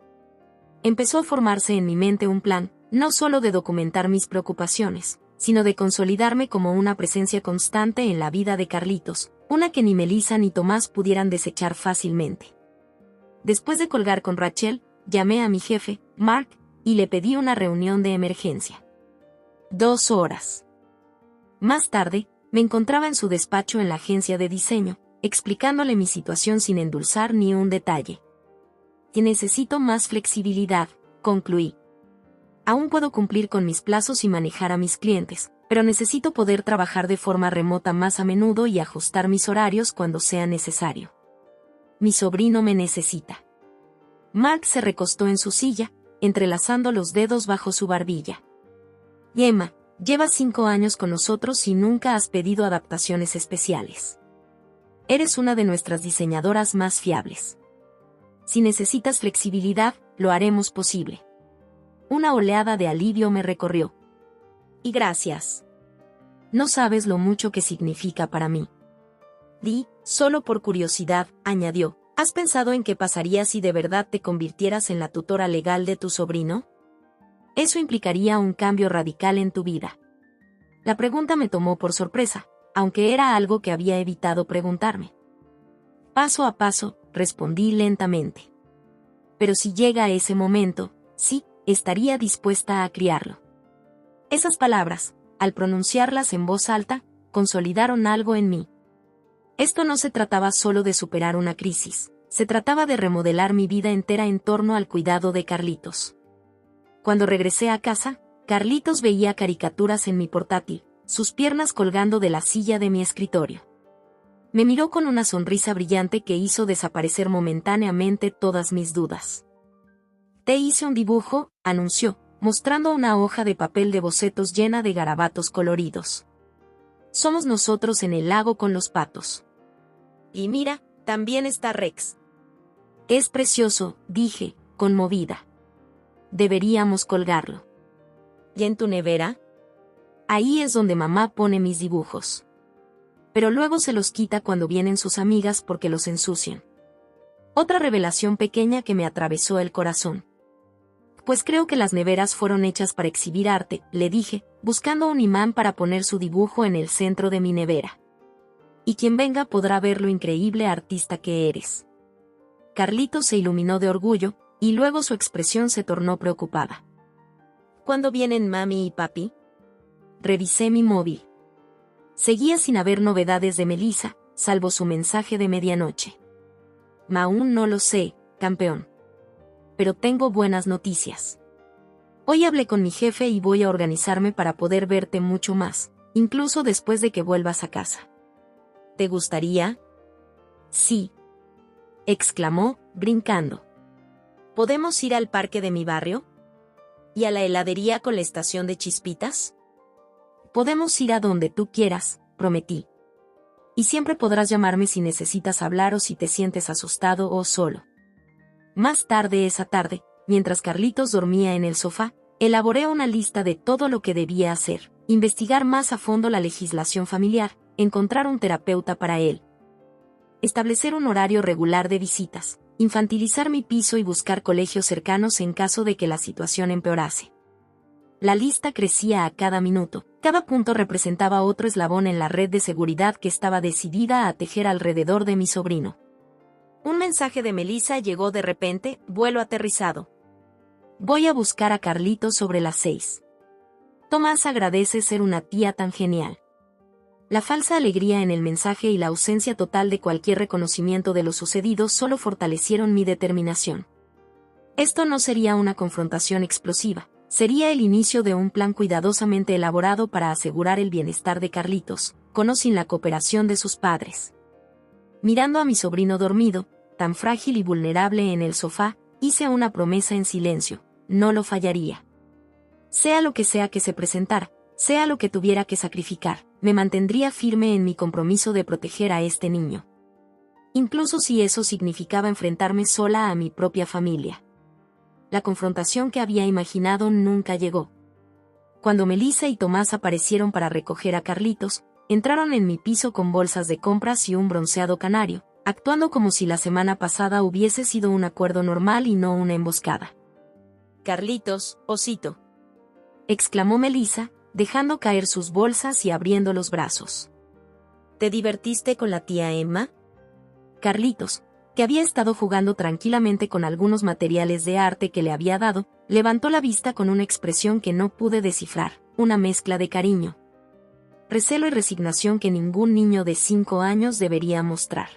Empezó a formarse en mi mente un plan, no solo de documentar mis preocupaciones, sino de consolidarme como una presencia constante en la vida de Carlitos, una que ni Melissa ni Tomás pudieran desechar fácilmente. Después de colgar con Rachel, llamé a mi jefe, Mark, y le pedí una reunión de emergencia. 2 horas. Más tarde, me encontraba en su despacho en la agencia de diseño, explicándole mi situación sin endulzar ni un detalle. Que necesito más flexibilidad, concluí. Aún puedo cumplir con mis plazos y manejar a mis clientes, pero necesito poder trabajar de forma remota más a menudo y ajustar mis horarios cuando sea necesario. Mi sobrino me necesita. Mark se recostó en su silla, entrelazando los dedos bajo su barbilla. Gemma, llevas 5 años con nosotros y nunca has pedido adaptaciones especiales. Eres una de nuestras diseñadoras más fiables. Si necesitas flexibilidad, lo haremos posible. Una oleada de alivio me recorrió. Y gracias. No sabes lo mucho que significa para mí. Solo por curiosidad, añadió, ¿has pensado en qué pasaría si de verdad te convirtieras en la tutora legal de tu sobrino? Eso implicaría un cambio radical en tu vida. La pregunta me tomó por sorpresa, aunque era algo que había evitado preguntarme. Paso a paso, respondí lentamente. Pero si llega ese momento, sí, estaría dispuesta a criarlo. Esas palabras, al pronunciarlas en voz alta, consolidaron algo en mí. Esto no se trataba solo de superar una crisis, se trataba de remodelar mi vida entera en torno al cuidado de Carlitos. Cuando regresé a casa, Carlitos veía caricaturas en mi portátil, sus piernas colgando de la silla de mi escritorio. Me miró con una sonrisa brillante que hizo desaparecer momentáneamente todas mis dudas. Te hice un dibujo, anunció, mostrando una hoja de papel de bocetos llena de garabatos coloridos. Somos nosotros en el lago con los patos. Y mira, también está Rex. Es precioso, dije, conmovida. Deberíamos colgarlo. ¿Y en tu nevera? Ahí es donde mamá pone mis dibujos. Pero luego se los quita cuando vienen sus amigas porque los ensucian. Otra revelación pequeña que me atravesó el corazón. Pues creo que las neveras fueron hechas para exhibir arte, le dije, buscando un imán para poner su dibujo en el centro de mi nevera. Y quien venga podrá ver lo increíble artista que eres. Carlitos se iluminó de orgullo, y luego su expresión se tornó preocupada. ¿Cuándo vienen mami y papi? Revisé mi móvil. Seguía sin haber novedades de Melissa, salvo su mensaje de medianoche. Aún no lo sé, campeón. Pero tengo buenas noticias. Hoy hablé con mi jefe y voy a organizarme para poder verte mucho más, incluso después de que vuelvas a casa. ¿Te gustaría? Sí. Exclamó, brincando. ¿Podemos ir al parque de mi barrio? ¿Y a la heladería con la estación de Chispitas? Podemos ir a donde tú quieras, prometí. Y siempre podrás llamarme si necesitas hablar o si te sientes asustado o solo. Más tarde esa tarde, mientras Carlitos dormía en el sofá, elaboré una lista de todo lo que debía hacer, investigar más a fondo la legislación familiar, encontrar un terapeuta para él, establecer un horario regular de visitas, infantilizar mi piso y buscar colegios cercanos en caso de que la situación empeorase. La lista crecía a cada minuto, cada punto representaba otro eslabón en la red de seguridad que estaba decidida a tejer alrededor de mi sobrino. Un mensaje de Melissa llegó de repente, vuelo aterrizado. Voy a buscar a Carlitos sobre las 6. Tomás agradece ser una tía tan genial. La falsa alegría en el mensaje y la ausencia total de cualquier reconocimiento de lo sucedido solo fortalecieron mi determinación. Esto no sería una confrontación explosiva, sería el inicio de un plan cuidadosamente elaborado para asegurar el bienestar de Carlitos, con o sin la cooperación de sus padres. Mirando a mi sobrino dormido, tan frágil y vulnerable en el sofá, hice una promesa en silencio, no lo fallaría. Sea lo que sea que se presentara, sea lo que tuviera que sacrificar, me mantendría firme en mi compromiso de proteger a este niño. Incluso si eso significaba enfrentarme sola a mi propia familia. La confrontación que había imaginado nunca llegó. Cuando Melissa y Tomás aparecieron para recoger a Carlitos, entraron en mi piso con bolsas de compras y un bronceado canario, actuando como si la semana pasada hubiese sido un acuerdo normal y no una emboscada. Carlitos, osito, exclamó Melissa, dejando caer sus bolsas y abriendo los brazos. ¿Te divertiste con la tía Emma? Carlitos, que había estado jugando tranquilamente con algunos materiales de arte que le había dado, levantó la vista con una expresión que no pude descifrar, una mezcla de cariño, recelo y resignación que ningún niño de 5 años debería mostrar.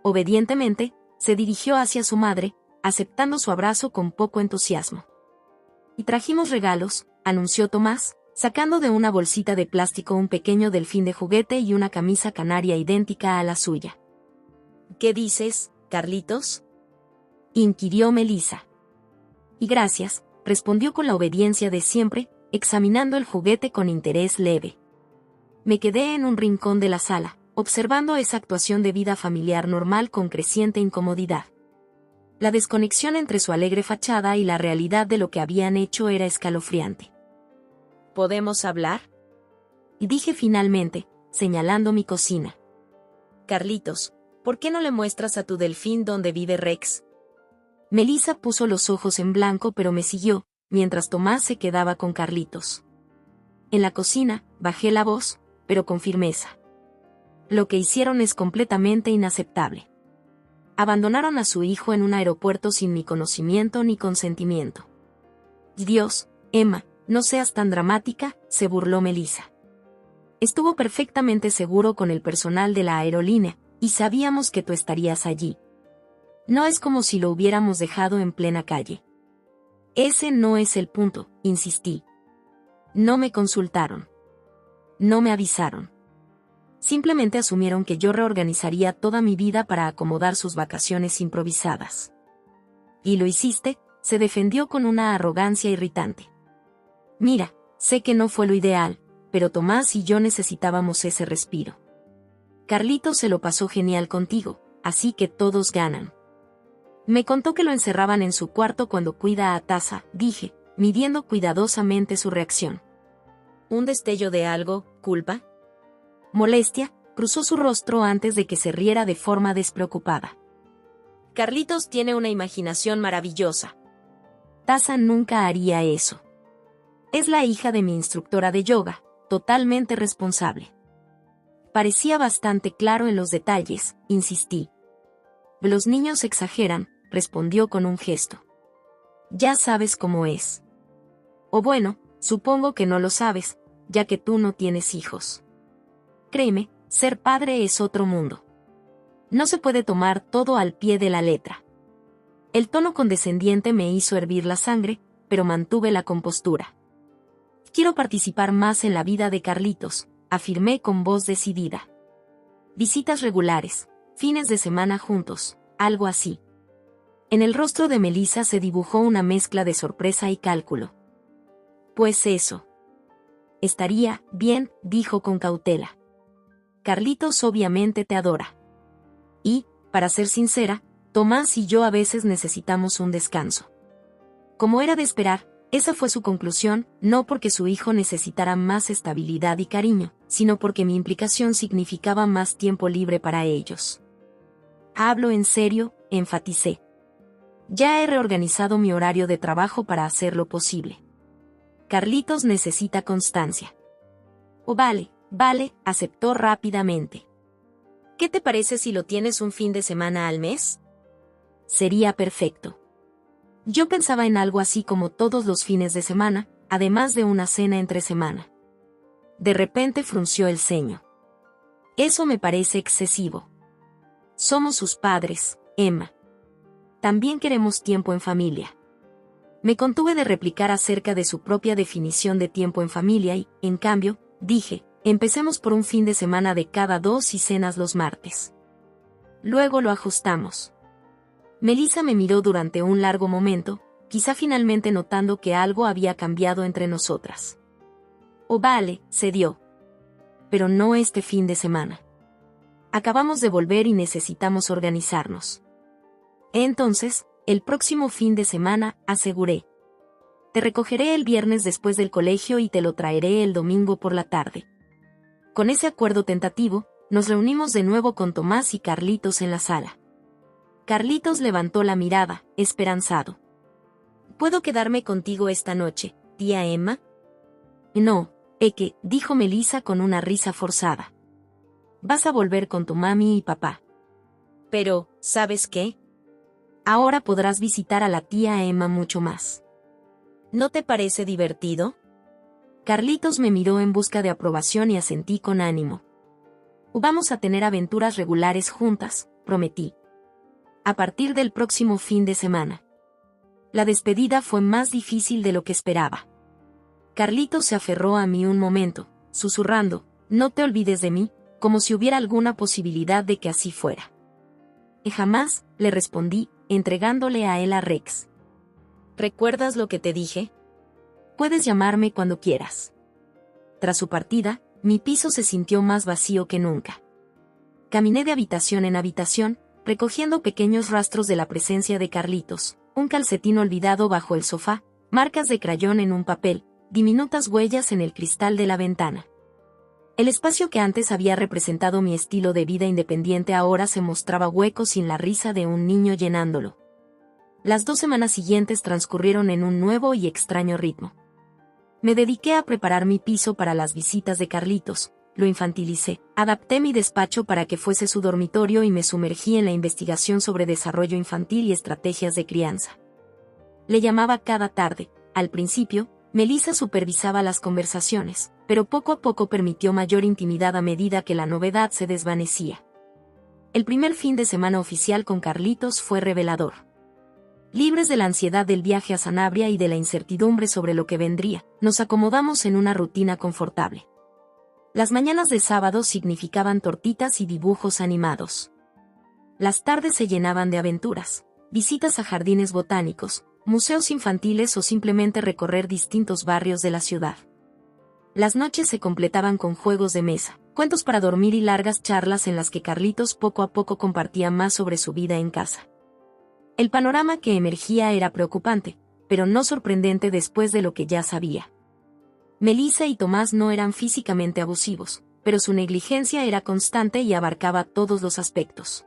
Obedientemente, se dirigió hacia su madre, aceptando su abrazo con poco entusiasmo. Y trajimos regalos, anunció Tomás, sacando de una bolsita de plástico un pequeño delfín de juguete y una camisa canaria idéntica a la suya. ¿Qué dices, Carlitos?, inquirió Melissa. Y gracias, respondió con la obediencia de siempre, examinando el juguete con interés leve. Me quedé en un rincón de la sala, observando esa actuación de vida familiar normal con creciente incomodidad. La desconexión entre su alegre fachada y la realidad de lo que habían hecho era escalofriante. ¿Podemos hablar?, y dije finalmente, señalando mi cocina. Carlitos, ¿por qué no le muestras a tu delfín dónde vive Rex? Melissa puso los ojos en blanco pero me siguió, mientras Tomás se quedaba con Carlitos. En la cocina, bajé la voz, pero con firmeza. Lo que hicieron es completamente inaceptable. Abandonaron a su hijo en un aeropuerto sin mi conocimiento ni consentimiento. Dios, Emma, no seas tan dramática, se burló Melissa. Estuvo perfectamente seguro con el personal de la aerolínea, y sabíamos que tú estarías allí. No es como si lo hubiéramos dejado en plena calle. Ese no es el punto, insistí. No me consultaron. No me avisaron. Simplemente asumieron que yo reorganizaría toda mi vida para acomodar sus vacaciones improvisadas. ¿Y lo hiciste?, se defendió con una arrogancia irritante. Mira, sé que no fue lo ideal, pero Tomás y yo necesitábamos ese respiro. Carlitos se lo pasó genial contigo, así que todos ganan. Me contó que lo encerraban en su cuarto cuando cuida a Taza, dije, midiendo cuidadosamente su reacción. ¿Un destello de algo, culpa? Molestia, cruzó su rostro antes de que se riera de forma despreocupada. Carlitos tiene una imaginación maravillosa. Taza nunca haría eso. Es la hija de mi instructora de yoga, totalmente responsable. Parecía bastante claro en los detalles, insistí. Los niños exageran, respondió con un gesto. Ya sabes cómo es. O bueno, supongo que no lo sabes, ya que tú no tienes hijos. Créeme, ser padre es otro mundo. No se puede tomar todo al pie de la letra. El tono condescendiente me hizo hervir la sangre, pero mantuve la compostura. Quiero participar más en la vida de Carlitos, afirmé con voz decidida. Visitas regulares, fines de semana juntos, algo así. En el rostro de Melissa se dibujó una mezcla de sorpresa y cálculo. Pues eso. Estaría bien, dijo con cautela. Carlitos obviamente te adora. Y, para ser sincera, Tomás y yo a veces necesitamos un descanso. Como era de esperar, esa fue su conclusión, no porque su hijo necesitara más estabilidad y cariño, sino porque mi implicación significaba más tiempo libre para ellos. Hablo en serio, enfaticé. Ya he reorganizado mi horario de trabajo para hacerlo posible. Carlitos necesita constancia. Oh, vale, aceptó rápidamente. ¿Qué te parece si lo tienes un fin de semana al mes? Sería perfecto. Yo pensaba en algo así como todos los fines de semana, además de una cena entre semana. De repente frunció el ceño. Eso me parece excesivo. Somos sus padres, Emma. También queremos tiempo en familia. Me contuve de replicar acerca de su propia definición de tiempo en familia y, en cambio, dije, empecemos por un fin de semana de cada 2 y cenas los martes. Luego lo ajustamos. Melissa me miró durante un largo momento, quizá finalmente notando que algo había cambiado entre nosotras. Oh, vale, cedió. Pero no este fin de semana. Acabamos de volver y necesitamos organizarnos. Entonces, el próximo fin de semana, aseguré. Te recogeré el viernes después del colegio y te lo traeré el domingo por la tarde. Con ese acuerdo tentativo, nos reunimos de nuevo con Tomás y Carlitos en la sala. Carlitos levantó la mirada, esperanzado. ¿Puedo quedarme contigo esta noche, tía Emma? No, dijo Melissa con una risa forzada. Vas a volver con tu mami y papá. Pero, ¿sabes qué? Ahora podrás visitar a la tía Emma mucho más. ¿No te parece divertido? Carlitos me miró en busca de aprobación y asentí con ánimo. Vamos a tener aventuras regulares juntas, prometí. A partir del próximo fin de semana. La despedida fue más difícil de lo que esperaba. Carlitos se aferró a mí un momento, susurrando, no te olvides de mí, como si hubiera alguna posibilidad de que así fuera. Y jamás, le respondí, entregándole a él a Rex. ¿Recuerdas lo que te dije? Puedes llamarme cuando quieras. Tras su partida, mi piso se sintió más vacío que nunca. Caminé de habitación en habitación, recogiendo pequeños rastros de la presencia de Carlitos, un calcetín olvidado bajo el sofá, marcas de crayón en un papel, diminutas huellas en el cristal de la ventana. El espacio que antes había representado mi estilo de vida independiente ahora se mostraba hueco sin la risa de un niño llenándolo. Las 2 semanas siguientes transcurrieron en un nuevo y extraño ritmo. Me dediqué a preparar mi piso para las visitas de Carlitos, lo infantilicé, adapté mi despacho para que fuese su dormitorio y me sumergí en la investigación sobre desarrollo infantil y estrategias de crianza. Le llamaba cada tarde, Al principio, Melissa supervisaba las conversaciones, pero poco a poco permitió mayor intimidad a medida que la novedad se desvanecía. El primer fin de semana oficial con Carlitos fue revelador. Libres de la ansiedad del viaje a Sanabria y de la incertidumbre sobre lo que vendría, nos acomodamos en una rutina confortable. Las mañanas de sábado significaban tortitas y dibujos animados. Las tardes se llenaban de aventuras, visitas a jardines botánicos, museos infantiles o simplemente recorrer distintos barrios de la ciudad. Las noches se completaban con juegos de mesa, cuentos para dormir y largas charlas en las que Carlitos poco a poco compartía más sobre su vida en casa. El panorama que emergía era preocupante, pero no sorprendente después de lo que ya sabía. Melissa y Tomás no eran físicamente abusivos, pero su negligencia era constante y abarcaba todos los aspectos.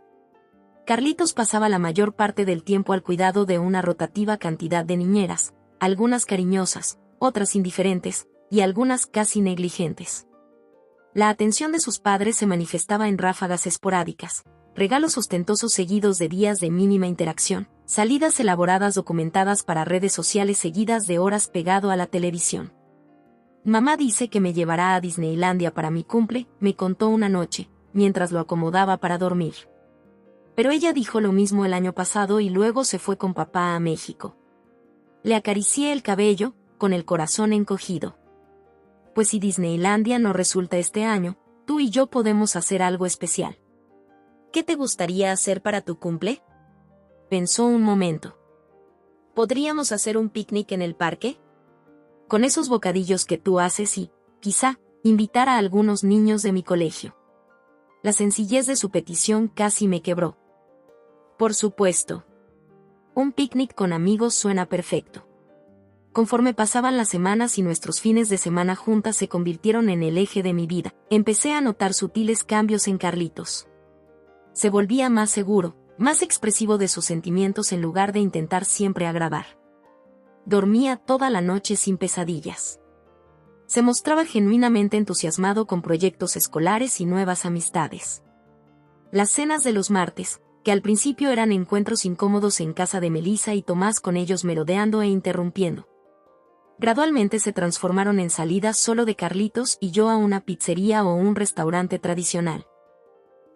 Carlitos pasaba la mayor parte del tiempo al cuidado de una rotativa cantidad de niñeras, algunas cariñosas, otras indiferentes, y algunas casi negligentes. La atención de sus padres se manifestaba en ráfagas esporádicas, regalos ostentosos seguidos de días de mínima interacción, salidas elaboradas documentadas para redes sociales seguidas de horas pegado a la televisión. Mamá dice que me llevará a Disneylandia para mi cumple, me contó una noche, mientras lo acomodaba para dormir. Pero ella dijo lo mismo el año pasado y luego se fue con papá a México. Le acaricié el cabello, con el corazón encogido. Pues si Disneylandia no resulta este año, tú y yo podemos hacer algo especial. ¿Qué te gustaría hacer para tu cumple? Pensó un momento. ¿Podríamos hacer un picnic en el parque? Con esos bocadillos que tú haces y, quizá, invitar a algunos niños de mi colegio. La sencillez de su petición casi me quebró. Por supuesto. Un picnic con amigos suena perfecto. Conforme pasaban las semanas y nuestros fines de semana juntas se convirtieron en el eje de mi vida, empecé a notar sutiles cambios en Carlitos. Se volvía más seguro, más expresivo de sus sentimientos en lugar de intentar siempre agradar. Dormía toda la noche sin pesadillas. Se mostraba genuinamente entusiasmado con proyectos escolares y nuevas amistades. Las cenas de los martes, que al principio eran encuentros incómodos en casa de Melissa y Tomás con ellos merodeando e interrumpiendo, gradualmente se transformaron en salidas solo de Carlitos y yo a una pizzería o un restaurante tradicional.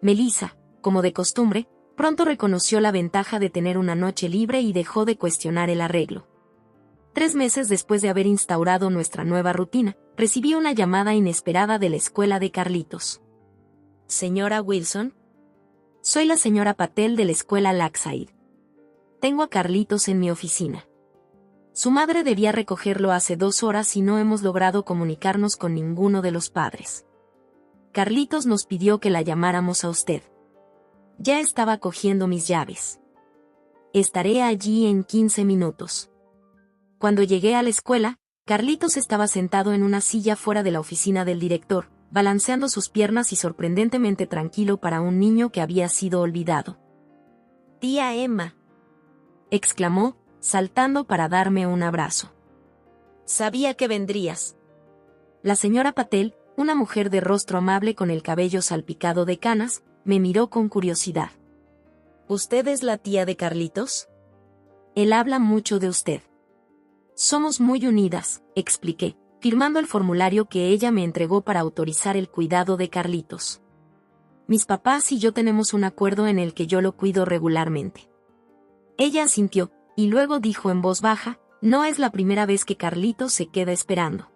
Melissa, como de costumbre, pronto reconoció la ventaja de tener una noche libre y dejó de cuestionar el arreglo. 3 meses después de haber instaurado nuestra nueva rutina, recibí una llamada inesperada de la escuela de Carlitos. «Señora Wilson, soy la señora Patel de la escuela Lakeside. Tengo a Carlitos en mi oficina. Su madre debía recogerlo hace 2 horas y no hemos logrado comunicarnos con ninguno de los padres. Carlitos nos pidió que la llamáramos a usted. Ya estaba cogiendo mis llaves. Estaré allí en 15 minutos. Cuando llegué a la escuela, Carlitos estaba sentado en una silla fuera de la oficina del director, balanceando sus piernas y sorprendentemente tranquilo para un niño que había sido olvidado. «Tía Emma», exclamó, saltando para darme un abrazo. «Sabía que vendrías». La señora Patel, una mujer de rostro amable con el cabello salpicado de canas, me miró con curiosidad. «¿Usted es la tía de Carlitos? Él habla mucho de usted». «Somos muy unidas», expliqué, firmando el formulario que ella me entregó para autorizar el cuidado de Carlitos. «Mis papás y yo tenemos un acuerdo en el que yo lo cuido regularmente». Ella asintió, y luego dijo en voz baja, «No es la primera vez que Carlitos se queda esperando.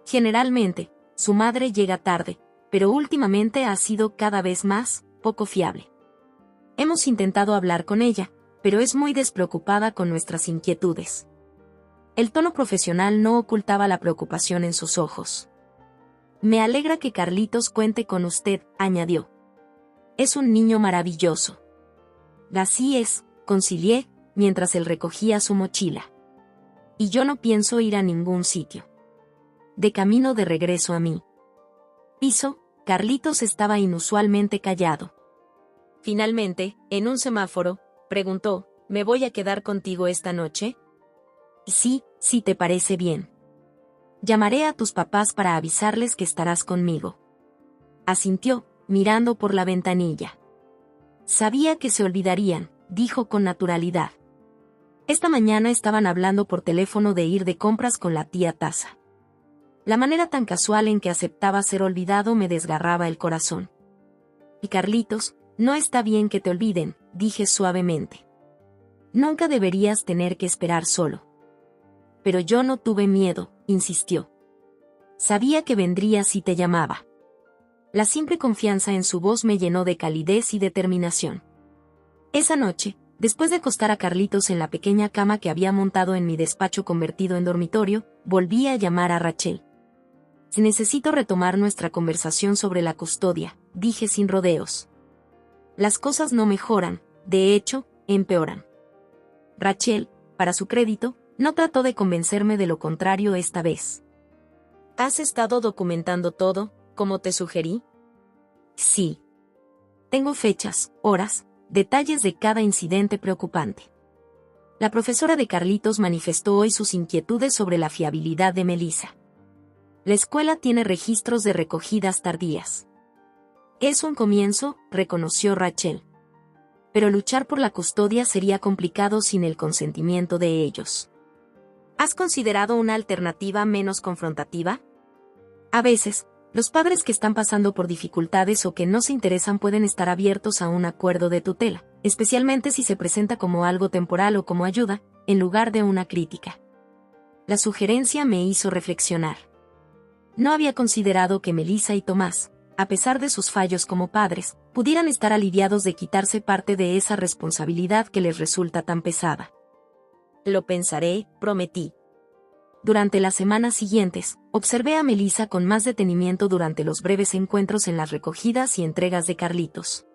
Generalmente, su madre llega tarde, pero últimamente ha sido cada vez más, poco fiable. Hemos intentado hablar con ella, pero es muy despreocupada con nuestras inquietudes». El tono profesional no ocultaba la preocupación en sus ojos. «Me alegra que Carlitos cuente con usted», añadió. «Es un niño maravilloso». «Así es», concilié, mientras él recogía su mochila. «Y yo no pienso ir a ningún sitio». De camino de regreso a mi piso, Carlitos estaba inusualmente callado. Finalmente, en un semáforo, preguntó, «¿Me voy a quedar contigo esta noche?» «Sí, si te parece bien. Llamaré a tus papás para avisarles que estarás conmigo». Asintió, mirando por la ventanilla. «Sabía que se olvidarían», dijo con naturalidad. Esta mañana estaban hablando por teléfono de ir de compras con la tía Taza. La manera tan casual en que aceptaba ser olvidado me desgarraba el corazón. Y Carlitos, no está bien que te olviden, dije suavemente. Nunca deberías tener que esperar solo. Pero yo no tuve miedo, insistió. Sabía que vendría si te llamaba. La simple confianza en su voz me llenó de calidez y determinación. Esa noche, después de acostar a Carlitos en la pequeña cama que había montado en mi despacho convertido en dormitorio, volví a llamar a Rachel. Necesito retomar nuestra conversación sobre la custodia, dije sin rodeos. Las cosas no mejoran, de hecho, empeoran. Rachel, para su crédito, no trató de convencerme de lo contrario esta vez. ¿Has estado documentando todo, como te sugerí? Sí. Tengo fechas, horas, detalles de cada incidente preocupante. La profesora de Carlitos manifestó hoy sus inquietudes sobre la fiabilidad de Melissa. La escuela tiene registros de recogidas tardías. Es un comienzo, reconoció Rachel. Pero luchar por la custodia sería complicado sin el consentimiento de ellos. ¿Has considerado una alternativa menos confrontativa? A veces, los padres que están pasando por dificultades o que no se interesan pueden estar abiertos a un acuerdo de tutela, especialmente si se presenta como algo temporal o como ayuda, en lugar de una crítica. La sugerencia me hizo reflexionar. No había considerado que Melissa y Tomás, a pesar de sus fallos como padres, pudieran estar aliviados de quitarse parte de esa responsabilidad que les resulta tan pesada. Lo pensaré, prometí. Durante las semanas siguientes, observé a Melissa con más detenimiento durante los breves encuentros en las recogidas y entregas de Carlitos.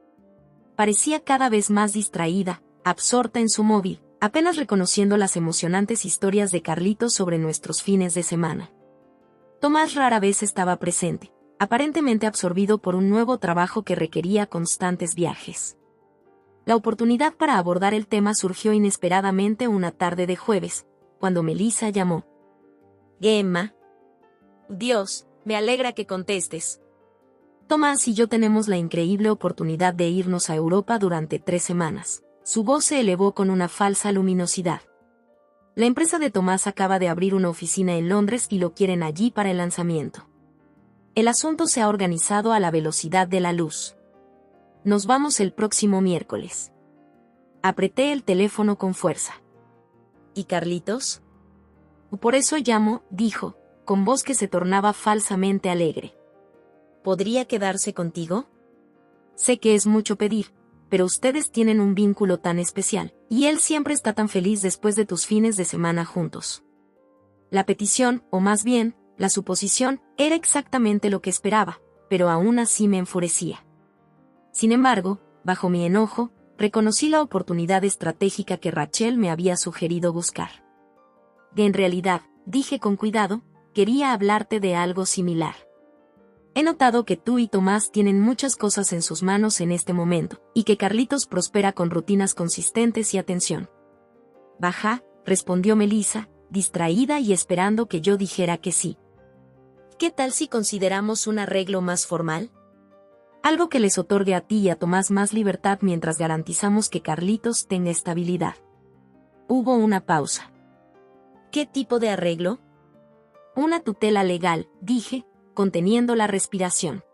Parecía cada vez más distraída, absorta en su móvil, apenas reconociendo las emocionantes historias de Carlitos sobre nuestros fines de semana. Tomás rara vez estaba presente, aparentemente absorbido por un nuevo trabajo que requería constantes viajes. La oportunidad para abordar el tema surgió inesperadamente una tarde de jueves, cuando Melissa llamó. Gemma. Dios, me alegra que contestes. Tomás y yo tenemos la increíble oportunidad de irnos a Europa durante 3 semanas. Su voz se elevó con una falsa luminosidad. La empresa de Tomás acaba de abrir una oficina en Londres y lo quieren allí para el lanzamiento. El asunto se ha organizado a la velocidad de la luz. Nos vamos el próximo miércoles. Apreté el teléfono con fuerza. ¿Y Carlitos? Por eso llamo, dijo, con voz que se tornaba falsamente alegre. ¿Podría quedarse contigo? Sé que es mucho pedir, pero ustedes tienen un vínculo tan especial, y él siempre está tan feliz después de tus fines de semana juntos. La petición, o más bien, la suposición, era exactamente lo que esperaba, pero aún así me enfurecía. Sin embargo, bajo mi enojo, reconocí la oportunidad estratégica que Rachel me había sugerido buscar. En realidad, dije con cuidado, quería hablarte de algo similar. He notado que tú y Tomás tienen muchas cosas en sus manos en este momento, y que Carlitos prospera con rutinas consistentes y atención. Baja, respondió Melissa, distraída y esperando que yo dijera que sí. ¿Qué tal si consideramos un arreglo más formal? Algo que les otorgue a ti y a Tomás más libertad mientras garantizamos que Carlitos tenga estabilidad. Hubo una pausa. ¿Qué tipo de arreglo? Una tutela legal, dije, conteniendo la respiración.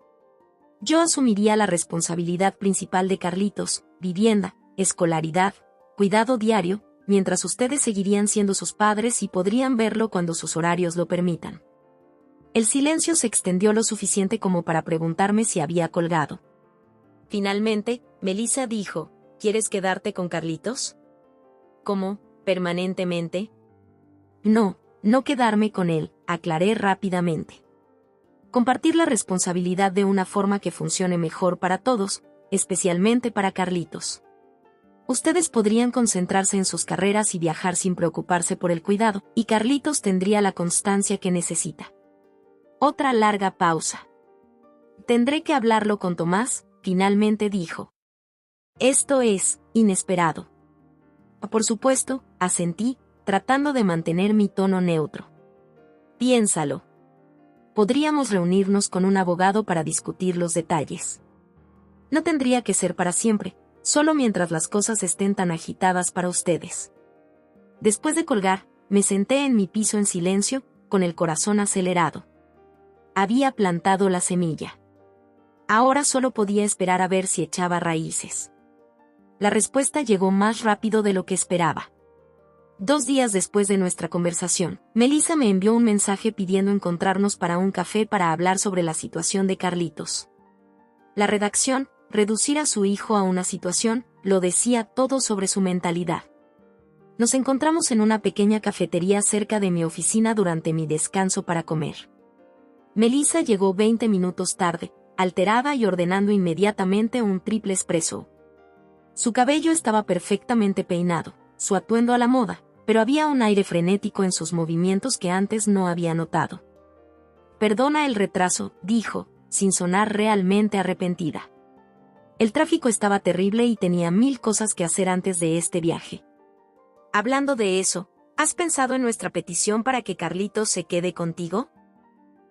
Yo asumiría la responsabilidad principal de Carlitos, vivienda, escolaridad, cuidado diario, mientras ustedes seguirían siendo sus padres y podrían verlo cuando sus horarios lo permitan. El silencio se extendió lo suficiente como para preguntarme si había colgado. Finalmente, Melissa dijo, ¿quieres quedarte con Carlitos? ¿Cómo, permanentemente? No, no quedarme con él, aclaré rápidamente. Compartir la responsabilidad de una forma que funcione mejor para todos, especialmente para Carlitos. Ustedes podrían concentrarse en sus carreras y viajar sin preocuparse por el cuidado, y Carlitos tendría la constancia que necesita. Otra larga pausa. Tendré que hablarlo con Tomás, finalmente dijo. Esto es inesperado. Por supuesto, asentí, tratando de mantener mi tono neutro. Piénsalo. Podríamos reunirnos con un abogado para discutir los detalles. No tendría que ser para siempre, solo mientras las cosas estén tan agitadas para ustedes. Después de colgar, me senté en mi piso en silencio, con el corazón acelerado. Había plantado la semilla. Ahora solo podía esperar a ver si echaba raíces. La respuesta llegó más rápido de lo que esperaba. 2 días después de nuestra conversación, Melissa me envió un mensaje pidiendo encontrarnos para un café para hablar sobre la situación de Carlitos. La redacción, reducir a su hijo a una situación, lo decía todo sobre su mentalidad. Nos encontramos en una pequeña cafetería cerca de mi oficina durante mi descanso para comer. Melissa llegó 20 minutos tarde, alterada y ordenando inmediatamente un triple espresso. Su cabello estaba perfectamente peinado, su atuendo a la moda, pero había un aire frenético en sus movimientos que antes no había notado. «Perdona el retraso», dijo, sin sonar realmente arrepentida. El tráfico estaba terrible y tenía 1000 cosas que hacer antes de este viaje. Hablando de eso, ¿has pensado en nuestra petición para que Carlitos se quede contigo?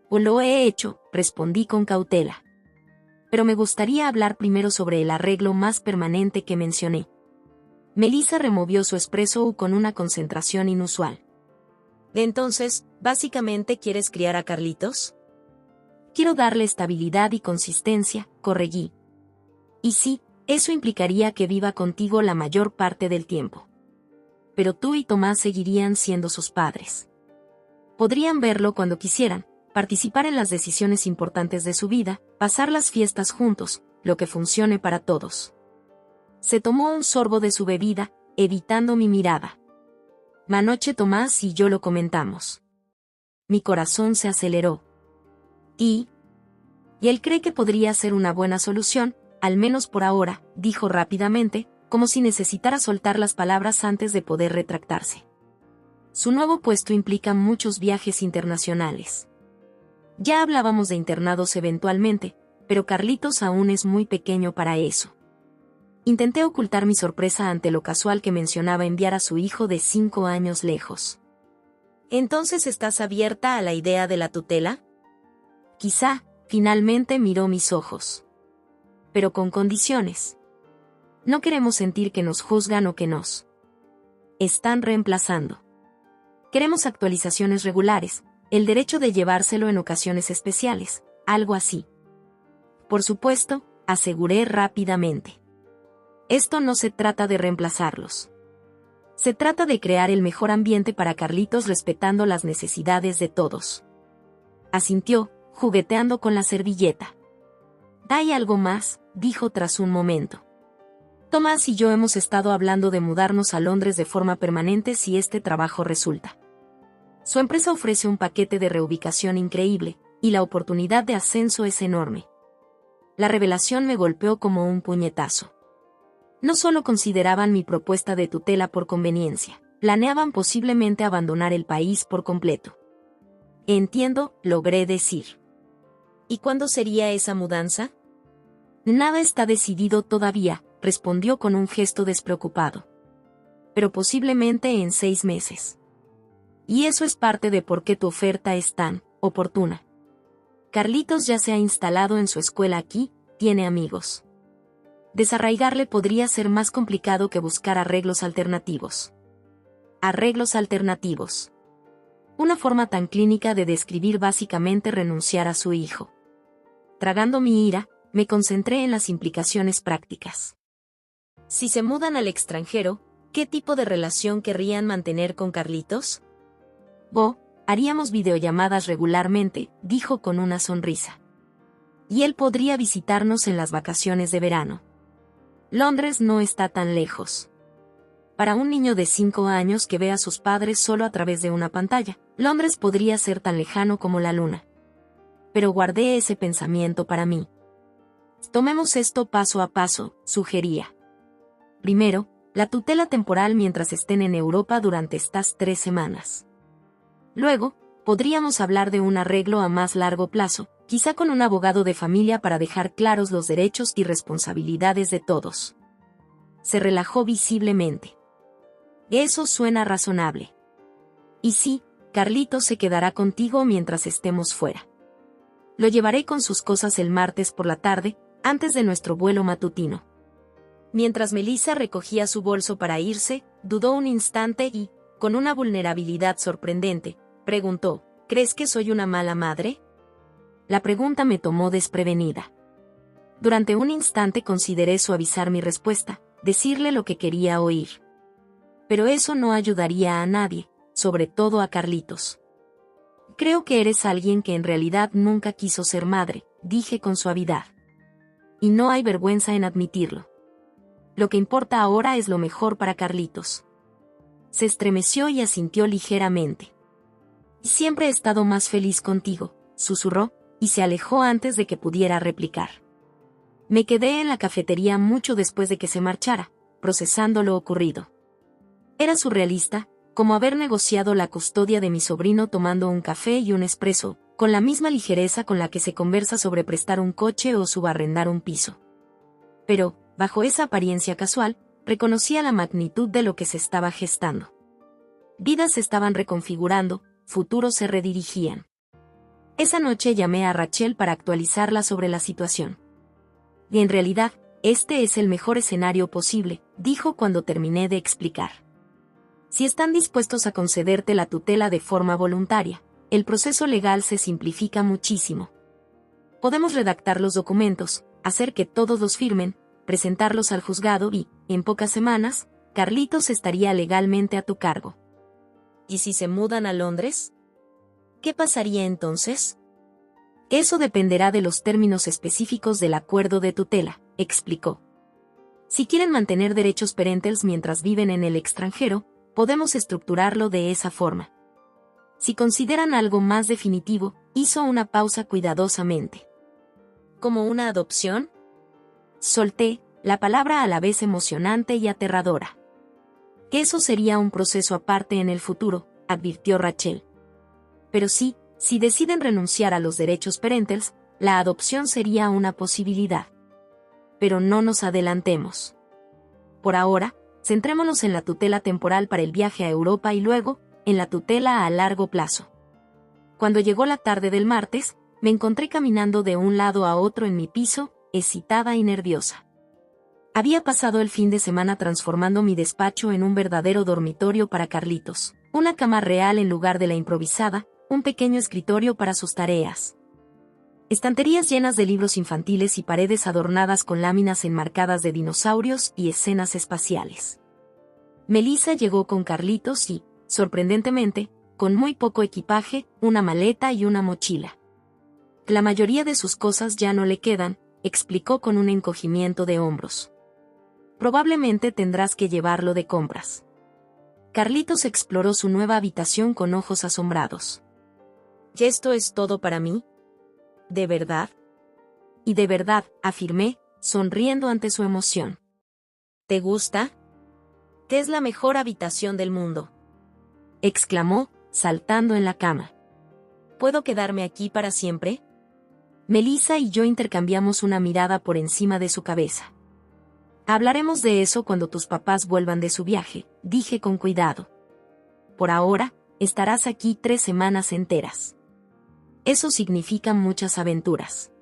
«O lo he hecho», respondí con cautela. Pero me gustaría hablar primero sobre el arreglo más permanente que mencioné. Melissa removió su espresso con una concentración inusual. Entonces, ¿básicamente quieres criar a Carlitos? Quiero darle estabilidad y consistencia, corregí. Y sí, eso implicaría que viva contigo la mayor parte del tiempo. Pero tú y Tomás seguirían siendo sus padres. Podrían verlo cuando quisieran, participar en las decisiones importantes de su vida, pasar las fiestas juntos, lo que funcione para todos. Se tomó un sorbo de su bebida, evitando mi mirada. Anoche Tomás y yo lo comentamos. Mi corazón se aceleró. Y él cree que podría ser una buena solución, al menos por ahora, dijo rápidamente, como si necesitara soltar las palabras antes de poder retractarse. Su nuevo puesto implica muchos viajes internacionales. Ya hablábamos de internados eventualmente, pero Carlitos aún es muy pequeño para eso. Intenté ocultar mi sorpresa ante lo casual que mencionaba enviar a su hijo de 5 años lejos. ¿Entonces estás abierta a la idea de la tutela? Quizá, finalmente miró mis ojos. Pero con condiciones. No queremos sentir que nos juzgan o que nos están reemplazando. Queremos actualizaciones regulares, el derecho de llevárselo en ocasiones especiales, algo así. Por supuesto, aseguré rápidamente. Esto no se trata de reemplazarlos. Se trata de crear el mejor ambiente para Carlitos respetando las necesidades de todos. Asintió, jugueteando con la servilleta. «¿Hay algo más?», dijo tras un momento. «Tomás y yo hemos estado hablando de mudarnos a Londres de forma permanente si este trabajo resulta. Su empresa ofrece un paquete de reubicación increíble, y la oportunidad de ascenso es enorme». La revelación me golpeó como un puñetazo. No solo consideraban mi propuesta de tutela por conveniencia, planeaban posiblemente abandonar el país por completo. «Entiendo», logré decir. «¿Y cuándo sería esa mudanza?» «Nada está decidido todavía», respondió con un gesto despreocupado. «Pero posiblemente en 6 meses. Y eso es parte de por qué tu oferta es tan oportuna. Carlitos ya se ha instalado en su escuela aquí, tiene amigos. Desarraigarle podría ser más complicado que buscar arreglos alternativos». Arreglos alternativos. Una forma tan clínica de describir básicamente renunciar a su hijo. Tragando mi ira, me concentré en las implicaciones prácticas. Si se mudan al extranjero, ¿qué tipo de relación querrían mantener con Carlitos? Haríamos videollamadas regularmente, dijo con una sonrisa. Y él podría visitarnos en las vacaciones de verano. Londres no está tan lejos. Para un niño de 5 años que ve a sus padres solo a través de una pantalla, Londres podría ser tan lejano como la luna. Pero guardé ese pensamiento para mí. Tomemos esto paso a paso, sugería. Primero, la tutela temporal mientras estén en Europa durante estas 3 semanas. Luego, podríamos hablar de un arreglo a más largo plazo, quizá con un abogado de familia para dejar claros los derechos y responsabilidades de todos. Se relajó visiblemente. Eso suena razonable. Y sí, Carlitos se quedará contigo mientras estemos fuera. Lo llevaré con sus cosas el martes por la tarde, antes de nuestro vuelo matutino. Mientras Melissa recogía su bolso para irse, dudó un instante y, Con una vulnerabilidad sorprendente, preguntó, ¿crees que soy una mala madre? La pregunta me tomó desprevenida. Durante un instante consideré suavizar mi respuesta, decirle lo que quería oír. Pero eso no ayudaría a nadie, sobre todo a Carlitos. Creo que eres alguien que en realidad nunca quiso ser madre, dije con suavidad. Y no hay vergüenza en admitirlo. Lo que importa ahora es lo mejor para Carlitos. Se estremeció y asintió ligeramente. Siempre he estado más feliz contigo, susurró, y se alejó antes de que pudiera replicar. Me quedé en la cafetería mucho después de que se marchara, procesando lo ocurrido. Era surrealista, como haber negociado la custodia de mi sobrino tomando un café y un espresso, con la misma ligereza con la que se conversa sobre prestar un coche o subarrendar un piso. Pero, bajo esa apariencia casual, reconocía la magnitud de lo que se estaba gestando. Vidas se estaban reconfigurando, futuros se redirigían. Esa noche llamé a Rachel para actualizarla sobre la situación. Y en realidad, este es el mejor escenario posible, dijo cuando terminé de explicar. Si están dispuestos a concederte la tutela de forma voluntaria, el proceso legal se simplifica muchísimo. Podemos redactar los documentos, hacer que todos los firmen, presentarlos al juzgado y, en pocas semanas, Carlitos estaría legalmente a tu cargo. ¿Y si se mudan a Londres? ¿Qué pasaría entonces? Eso dependerá de los términos específicos del acuerdo de tutela, explicó. Si quieren mantener derechos parentales mientras viven en el extranjero, podemos estructurarlo de esa forma. Si consideran algo más definitivo, hizo una pausa cuidadosamente. ¿Como una adopción? Solté, la palabra a la vez emocionante y aterradora. Que eso sería un proceso aparte en el futuro, advirtió Rachel. Pero sí, si deciden renunciar a los derechos parentales, la adopción sería una posibilidad. Pero no nos adelantemos. Por ahora, centrémonos en la tutela temporal para el viaje a Europa y luego, en la tutela a largo plazo. Cuando llegó la tarde del martes, me encontré caminando de un lado a otro en mi piso, excitada y nerviosa. Había pasado el fin de semana transformando mi despacho en un verdadero dormitorio para Carlitos, una cama real en lugar de la improvisada, un pequeño escritorio para sus tareas. Estanterías llenas de libros infantiles y paredes adornadas con láminas enmarcadas de dinosaurios y escenas espaciales. Melissa llegó con Carlitos y, sorprendentemente, con muy poco equipaje, una maleta y una mochila. La mayoría de sus cosas ya no le quedan, explicó con un encogimiento de hombros. Probablemente tendrás que llevarlo de compras. Carlitos exploró su nueva habitación con ojos asombrados. ¿Y esto es todo para mí? ¿De verdad? Y de verdad, afirmé, sonriendo ante su emoción. ¿Te gusta? ¿Qué es la mejor habitación del mundo? Exclamó, saltando en la cama. ¿Puedo quedarme aquí para siempre? Melissa y yo intercambiamos una mirada por encima de su cabeza. Hablaremos de eso cuando tus papás vuelvan de su viaje, dije con cuidado. Por ahora, estarás aquí 3 semanas enteras. Eso significa muchas aventuras.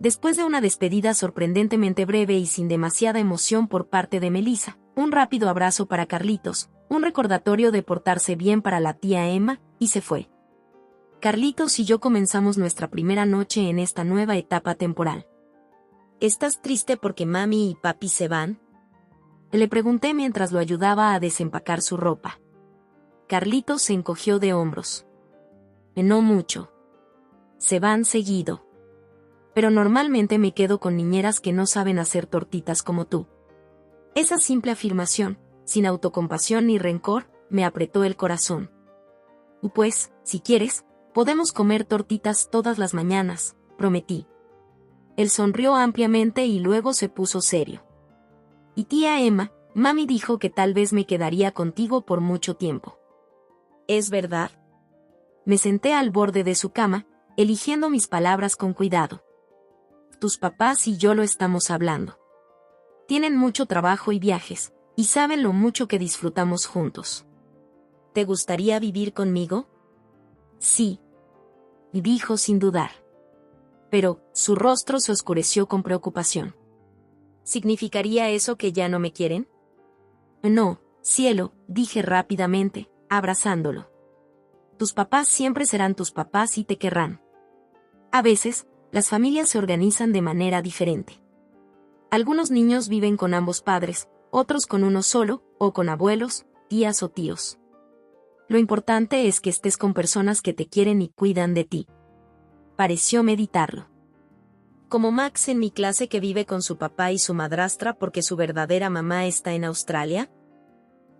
Después de una despedida sorprendentemente breve y sin demasiada emoción por parte de Melissa, un rápido abrazo para Carlitos, un recordatorio de portarse bien para la tía Emma, y se fue. Carlitos y yo comenzamos nuestra primera noche en esta nueva etapa temporal. ¿Estás triste porque mami y papi se van? Le pregunté mientras lo ayudaba a desempacar su ropa. Carlitos se encogió de hombros. No mucho. Se van seguido. Pero normalmente me quedo con niñeras que no saben hacer tortitas como tú. Esa simple afirmación, sin autocompasión ni rencor, me apretó el corazón. Pues, si quieres, podemos comer tortitas todas las mañanas, prometí. Él sonrió ampliamente y luego se puso serio. Y tía Emma, mami dijo que tal vez me quedaría contigo por mucho tiempo. ¿Es verdad? Me senté al borde de su cama, eligiendo mis palabras con cuidado. Tus papás y yo lo estamos hablando. Tienen mucho trabajo y viajes, y saben lo mucho que disfrutamos juntos. ¿Te gustaría vivir conmigo? Sí. Dijo sin dudar. Pero, su rostro se oscureció con preocupación. ¿Significaría eso que ya no me quieren? No, Cielo, dije rápidamente, abrazándolo. Tus papás siempre serán tus papás y te querrán. A veces, las familias se organizan de manera diferente. Algunos niños viven con ambos padres, otros con uno solo, o con abuelos, tías o tíos. Lo importante es que estés con personas que te quieren y cuidan de ti. Pareció meditarlo. Como Max en mi clase que vive con su papá y su madrastra porque su verdadera mamá está en Australia.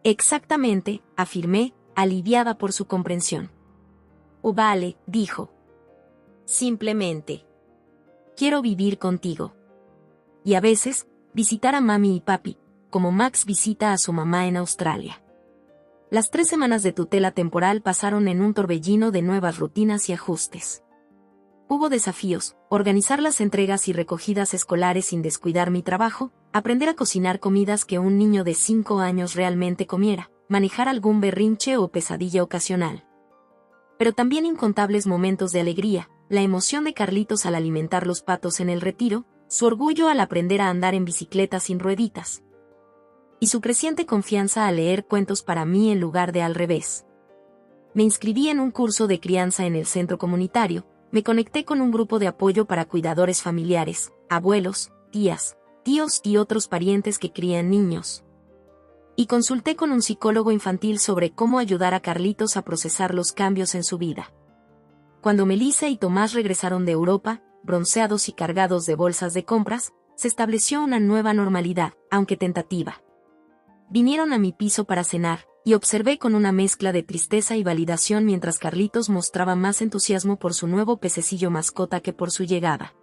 Exactamente, afirmé, aliviada por su comprensión. Vale, dijo. Simplemente. Quiero vivir contigo. Y a veces, visitar a mami y papi, como Max visita a su mamá en Australia. Las 3 semanas de tutela temporal pasaron en un torbellino de nuevas rutinas y ajustes. Hubo desafíos, organizar las entregas y recogidas escolares sin descuidar mi trabajo, aprender a cocinar comidas que un niño de 5 años realmente comiera, manejar algún berrinche o pesadilla ocasional. Pero también incontables momentos de alegría, la emoción de Carlitos al alimentar los patos en el retiro, su orgullo al aprender a andar en bicicleta sin rueditas. Y su creciente confianza al leer cuentos para mí en lugar de al revés. Me inscribí en un curso de crianza en el centro comunitario, me conecté con un grupo de apoyo para cuidadores familiares, abuelos, tías, tíos y otros parientes que crían niños. Y consulté con un psicólogo infantil sobre cómo ayudar a Carlitos a procesar los cambios en su vida. Cuando Melissa y Tomás regresaron de Europa, bronceados y cargados de bolsas de compras, se estableció una nueva normalidad, aunque tentativa. Vinieron a mi piso para cenar, y observé con una mezcla de tristeza y validación mientras Carlitos mostraba más entusiasmo por su nuevo pececillo mascota que por su llegada.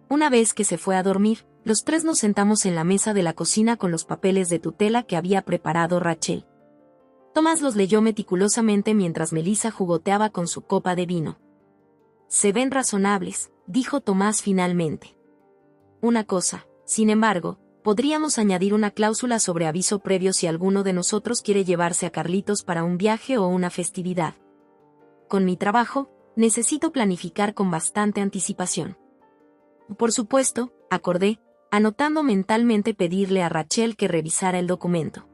Una vez que se fue a dormir, los 3 nos sentamos en la mesa de la cocina con los papeles de tutela que había preparado Rachel. Tomás los leyó meticulosamente mientras Melissa jugoteaba con su copa de vino. Se ven razonables, dijo Tomás finalmente. Una cosa, sin embargo, podríamos añadir una cláusula sobre aviso previo si alguno de nosotros quiere llevarse a Carlitos para un viaje o una festividad. Con mi trabajo, necesito planificar con bastante anticipación. Por supuesto, acordé, anotando mentalmente pedirle a Rachel que revisara el documento.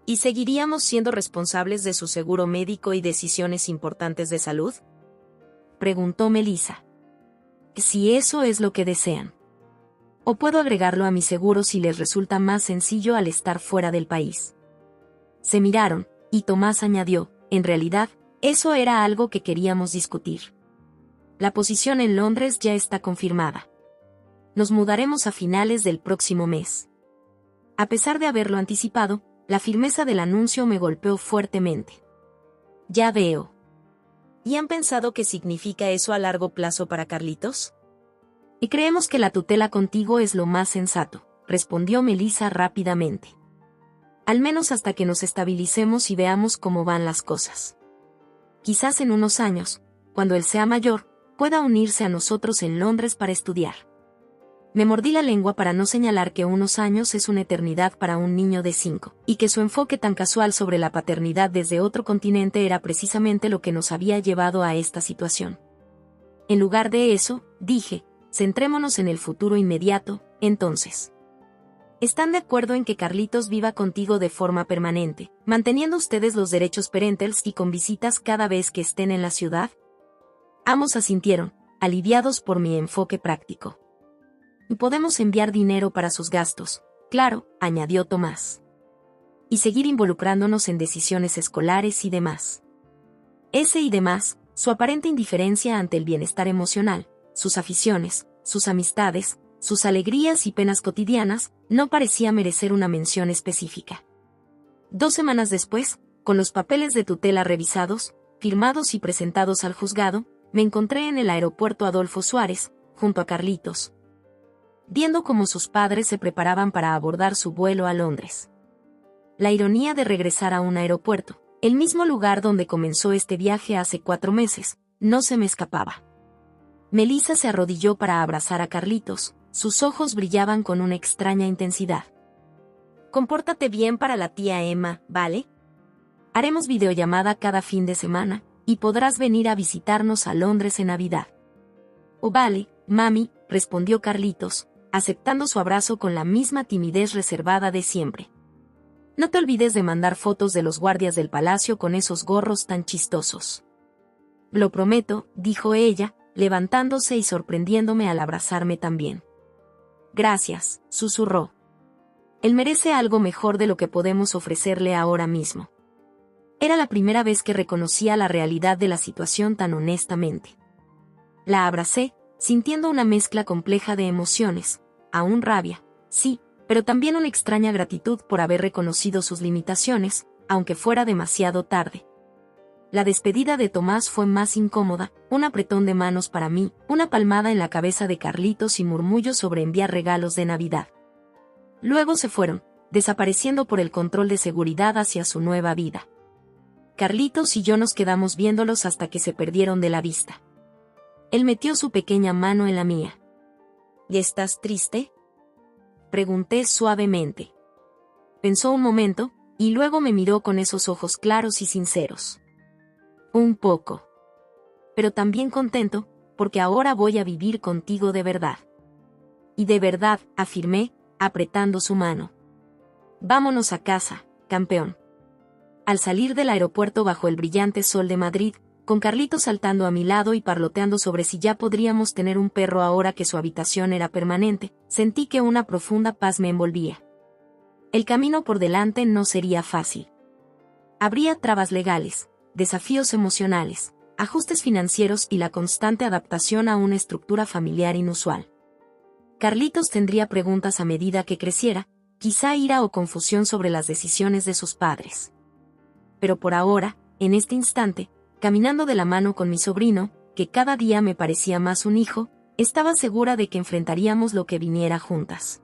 ¿Y seguiríamos siendo responsables de su seguro médico y decisiones importantes de salud?, preguntó Melissa. Si eso es lo que desean. O puedo agregarlo a mi seguro si les resulta más sencillo al estar fuera del país. Se miraron, y Tomás añadió, en realidad, eso era algo que queríamos discutir. La posición en Londres ya está confirmada. Nos mudaremos a finales del próximo mes. A pesar de haberlo anticipado, la firmeza del anuncio me golpeó fuertemente. Ya veo. ¿Y han pensado qué significa eso a largo plazo para Carlitos? Y creemos que la tutela contigo es lo más sensato, respondió Melissa rápidamente. Al menos hasta que nos estabilicemos y veamos cómo van las cosas. Quizás en unos años, cuando él sea mayor, pueda unirse a nosotros en Londres para estudiar. Me mordí la lengua para no señalar que unos años es una eternidad para un niño de 5, y que su enfoque tan casual sobre la paternidad desde otro continente era precisamente lo que nos había llevado a esta situación. En lugar de eso, dije, centrémonos en el futuro inmediato, entonces. ¿Están de acuerdo en que Carlitos viva contigo de forma permanente, manteniendo ustedes los derechos parentales y con visitas cada vez que estén en la ciudad? Ambos asintieron, aliviados por mi enfoque práctico. Y podemos enviar dinero para sus gastos, claro, añadió Tomás. Y seguir involucrándonos en decisiones escolares y demás. Ese y demás, su aparente indiferencia ante el bienestar emocional, sus aficiones, sus amistades, sus alegrías y penas cotidianas, no parecía merecer una mención específica. 2 semanas después, con los papeles de tutela revisados, firmados y presentados al juzgado, me encontré en el aeropuerto Adolfo Suárez, junto a Carlitos, viendo cómo sus padres se preparaban para abordar su vuelo a Londres. La ironía de regresar a un aeropuerto, el mismo lugar donde comenzó este viaje hace 4 meses, no se me escapaba. Melissa se arrodilló para abrazar a Carlitos, sus ojos brillaban con una extraña intensidad. Compórtate bien para la tía Emma, ¿vale? Haremos videollamada cada fin de semana, y podrás venir a visitarnos a Londres en Navidad. Oh, vale, mami, respondió Carlitos, aceptando su abrazo con la misma timidez reservada de siempre. No te olvides de mandar fotos de los guardias del palacio con esos gorros tan chistosos. Lo prometo, dijo ella, levantándose y sorprendiéndome al abrazarme también. Gracias, susurró. Él merece algo mejor de lo que podemos ofrecerle ahora mismo. Era la primera vez que reconocía la realidad de la situación tan honestamente. La abracé, sintiendo una mezcla compleja de emociones, aún rabia, sí, pero también una extraña gratitud por haber reconocido sus limitaciones, aunque fuera demasiado tarde. La despedida de Tomás fue más incómoda, un apretón de manos para mí, una palmada en la cabeza de Carlitos y murmullos sobre enviar regalos de Navidad. Luego se fueron, desapareciendo por el control de seguridad hacia su nueva vida. Carlitos y yo nos quedamos viéndolos hasta que se perdieron de la vista. Él metió su pequeña mano en la mía. ¿Y estás triste?, pregunté suavemente. Pensó un momento, y luego me miró con esos ojos claros y sinceros. Un poco. Pero también contento, porque ahora voy a vivir contigo de verdad. Y de verdad, afirmé, apretando su mano. Vámonos a casa, campeón. Al salir del aeropuerto bajo el brillante sol de Madrid, con Carlitos saltando a mi lado y parloteando sobre si ya podríamos tener un perro ahora que su habitación era permanente, sentí que una profunda paz me envolvía. El camino por delante no sería fácil. Habría trabas legales, desafíos emocionales, ajustes financieros y la constante adaptación a una estructura familiar inusual. Carlitos tendría preguntas a medida que creciera, quizá ira o confusión sobre las decisiones de sus padres. Pero por ahora, en este instante, caminando de la mano con mi sobrino, que cada día me parecía más un hijo, estaba segura de que enfrentaríamos lo que viniera juntas.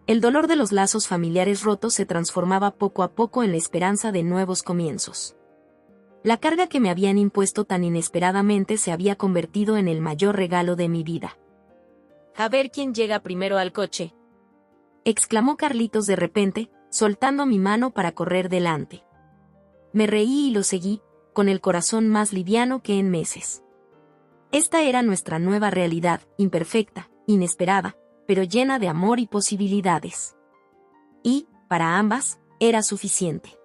El dolor de los lazos familiares rotos se transformaba poco a poco en la esperanza de nuevos comienzos. La carga que me habían impuesto tan inesperadamente se había convertido en el mayor regalo de mi vida. A ver quién llega primero al coche, exclamó Carlitos de repente, soltando mi mano para correr delante. Me reí y lo seguí, con el corazón más liviano que en meses. Esta era nuestra nueva realidad, imperfecta, inesperada, pero llena de amor y posibilidades. Y, para ambas, era suficiente.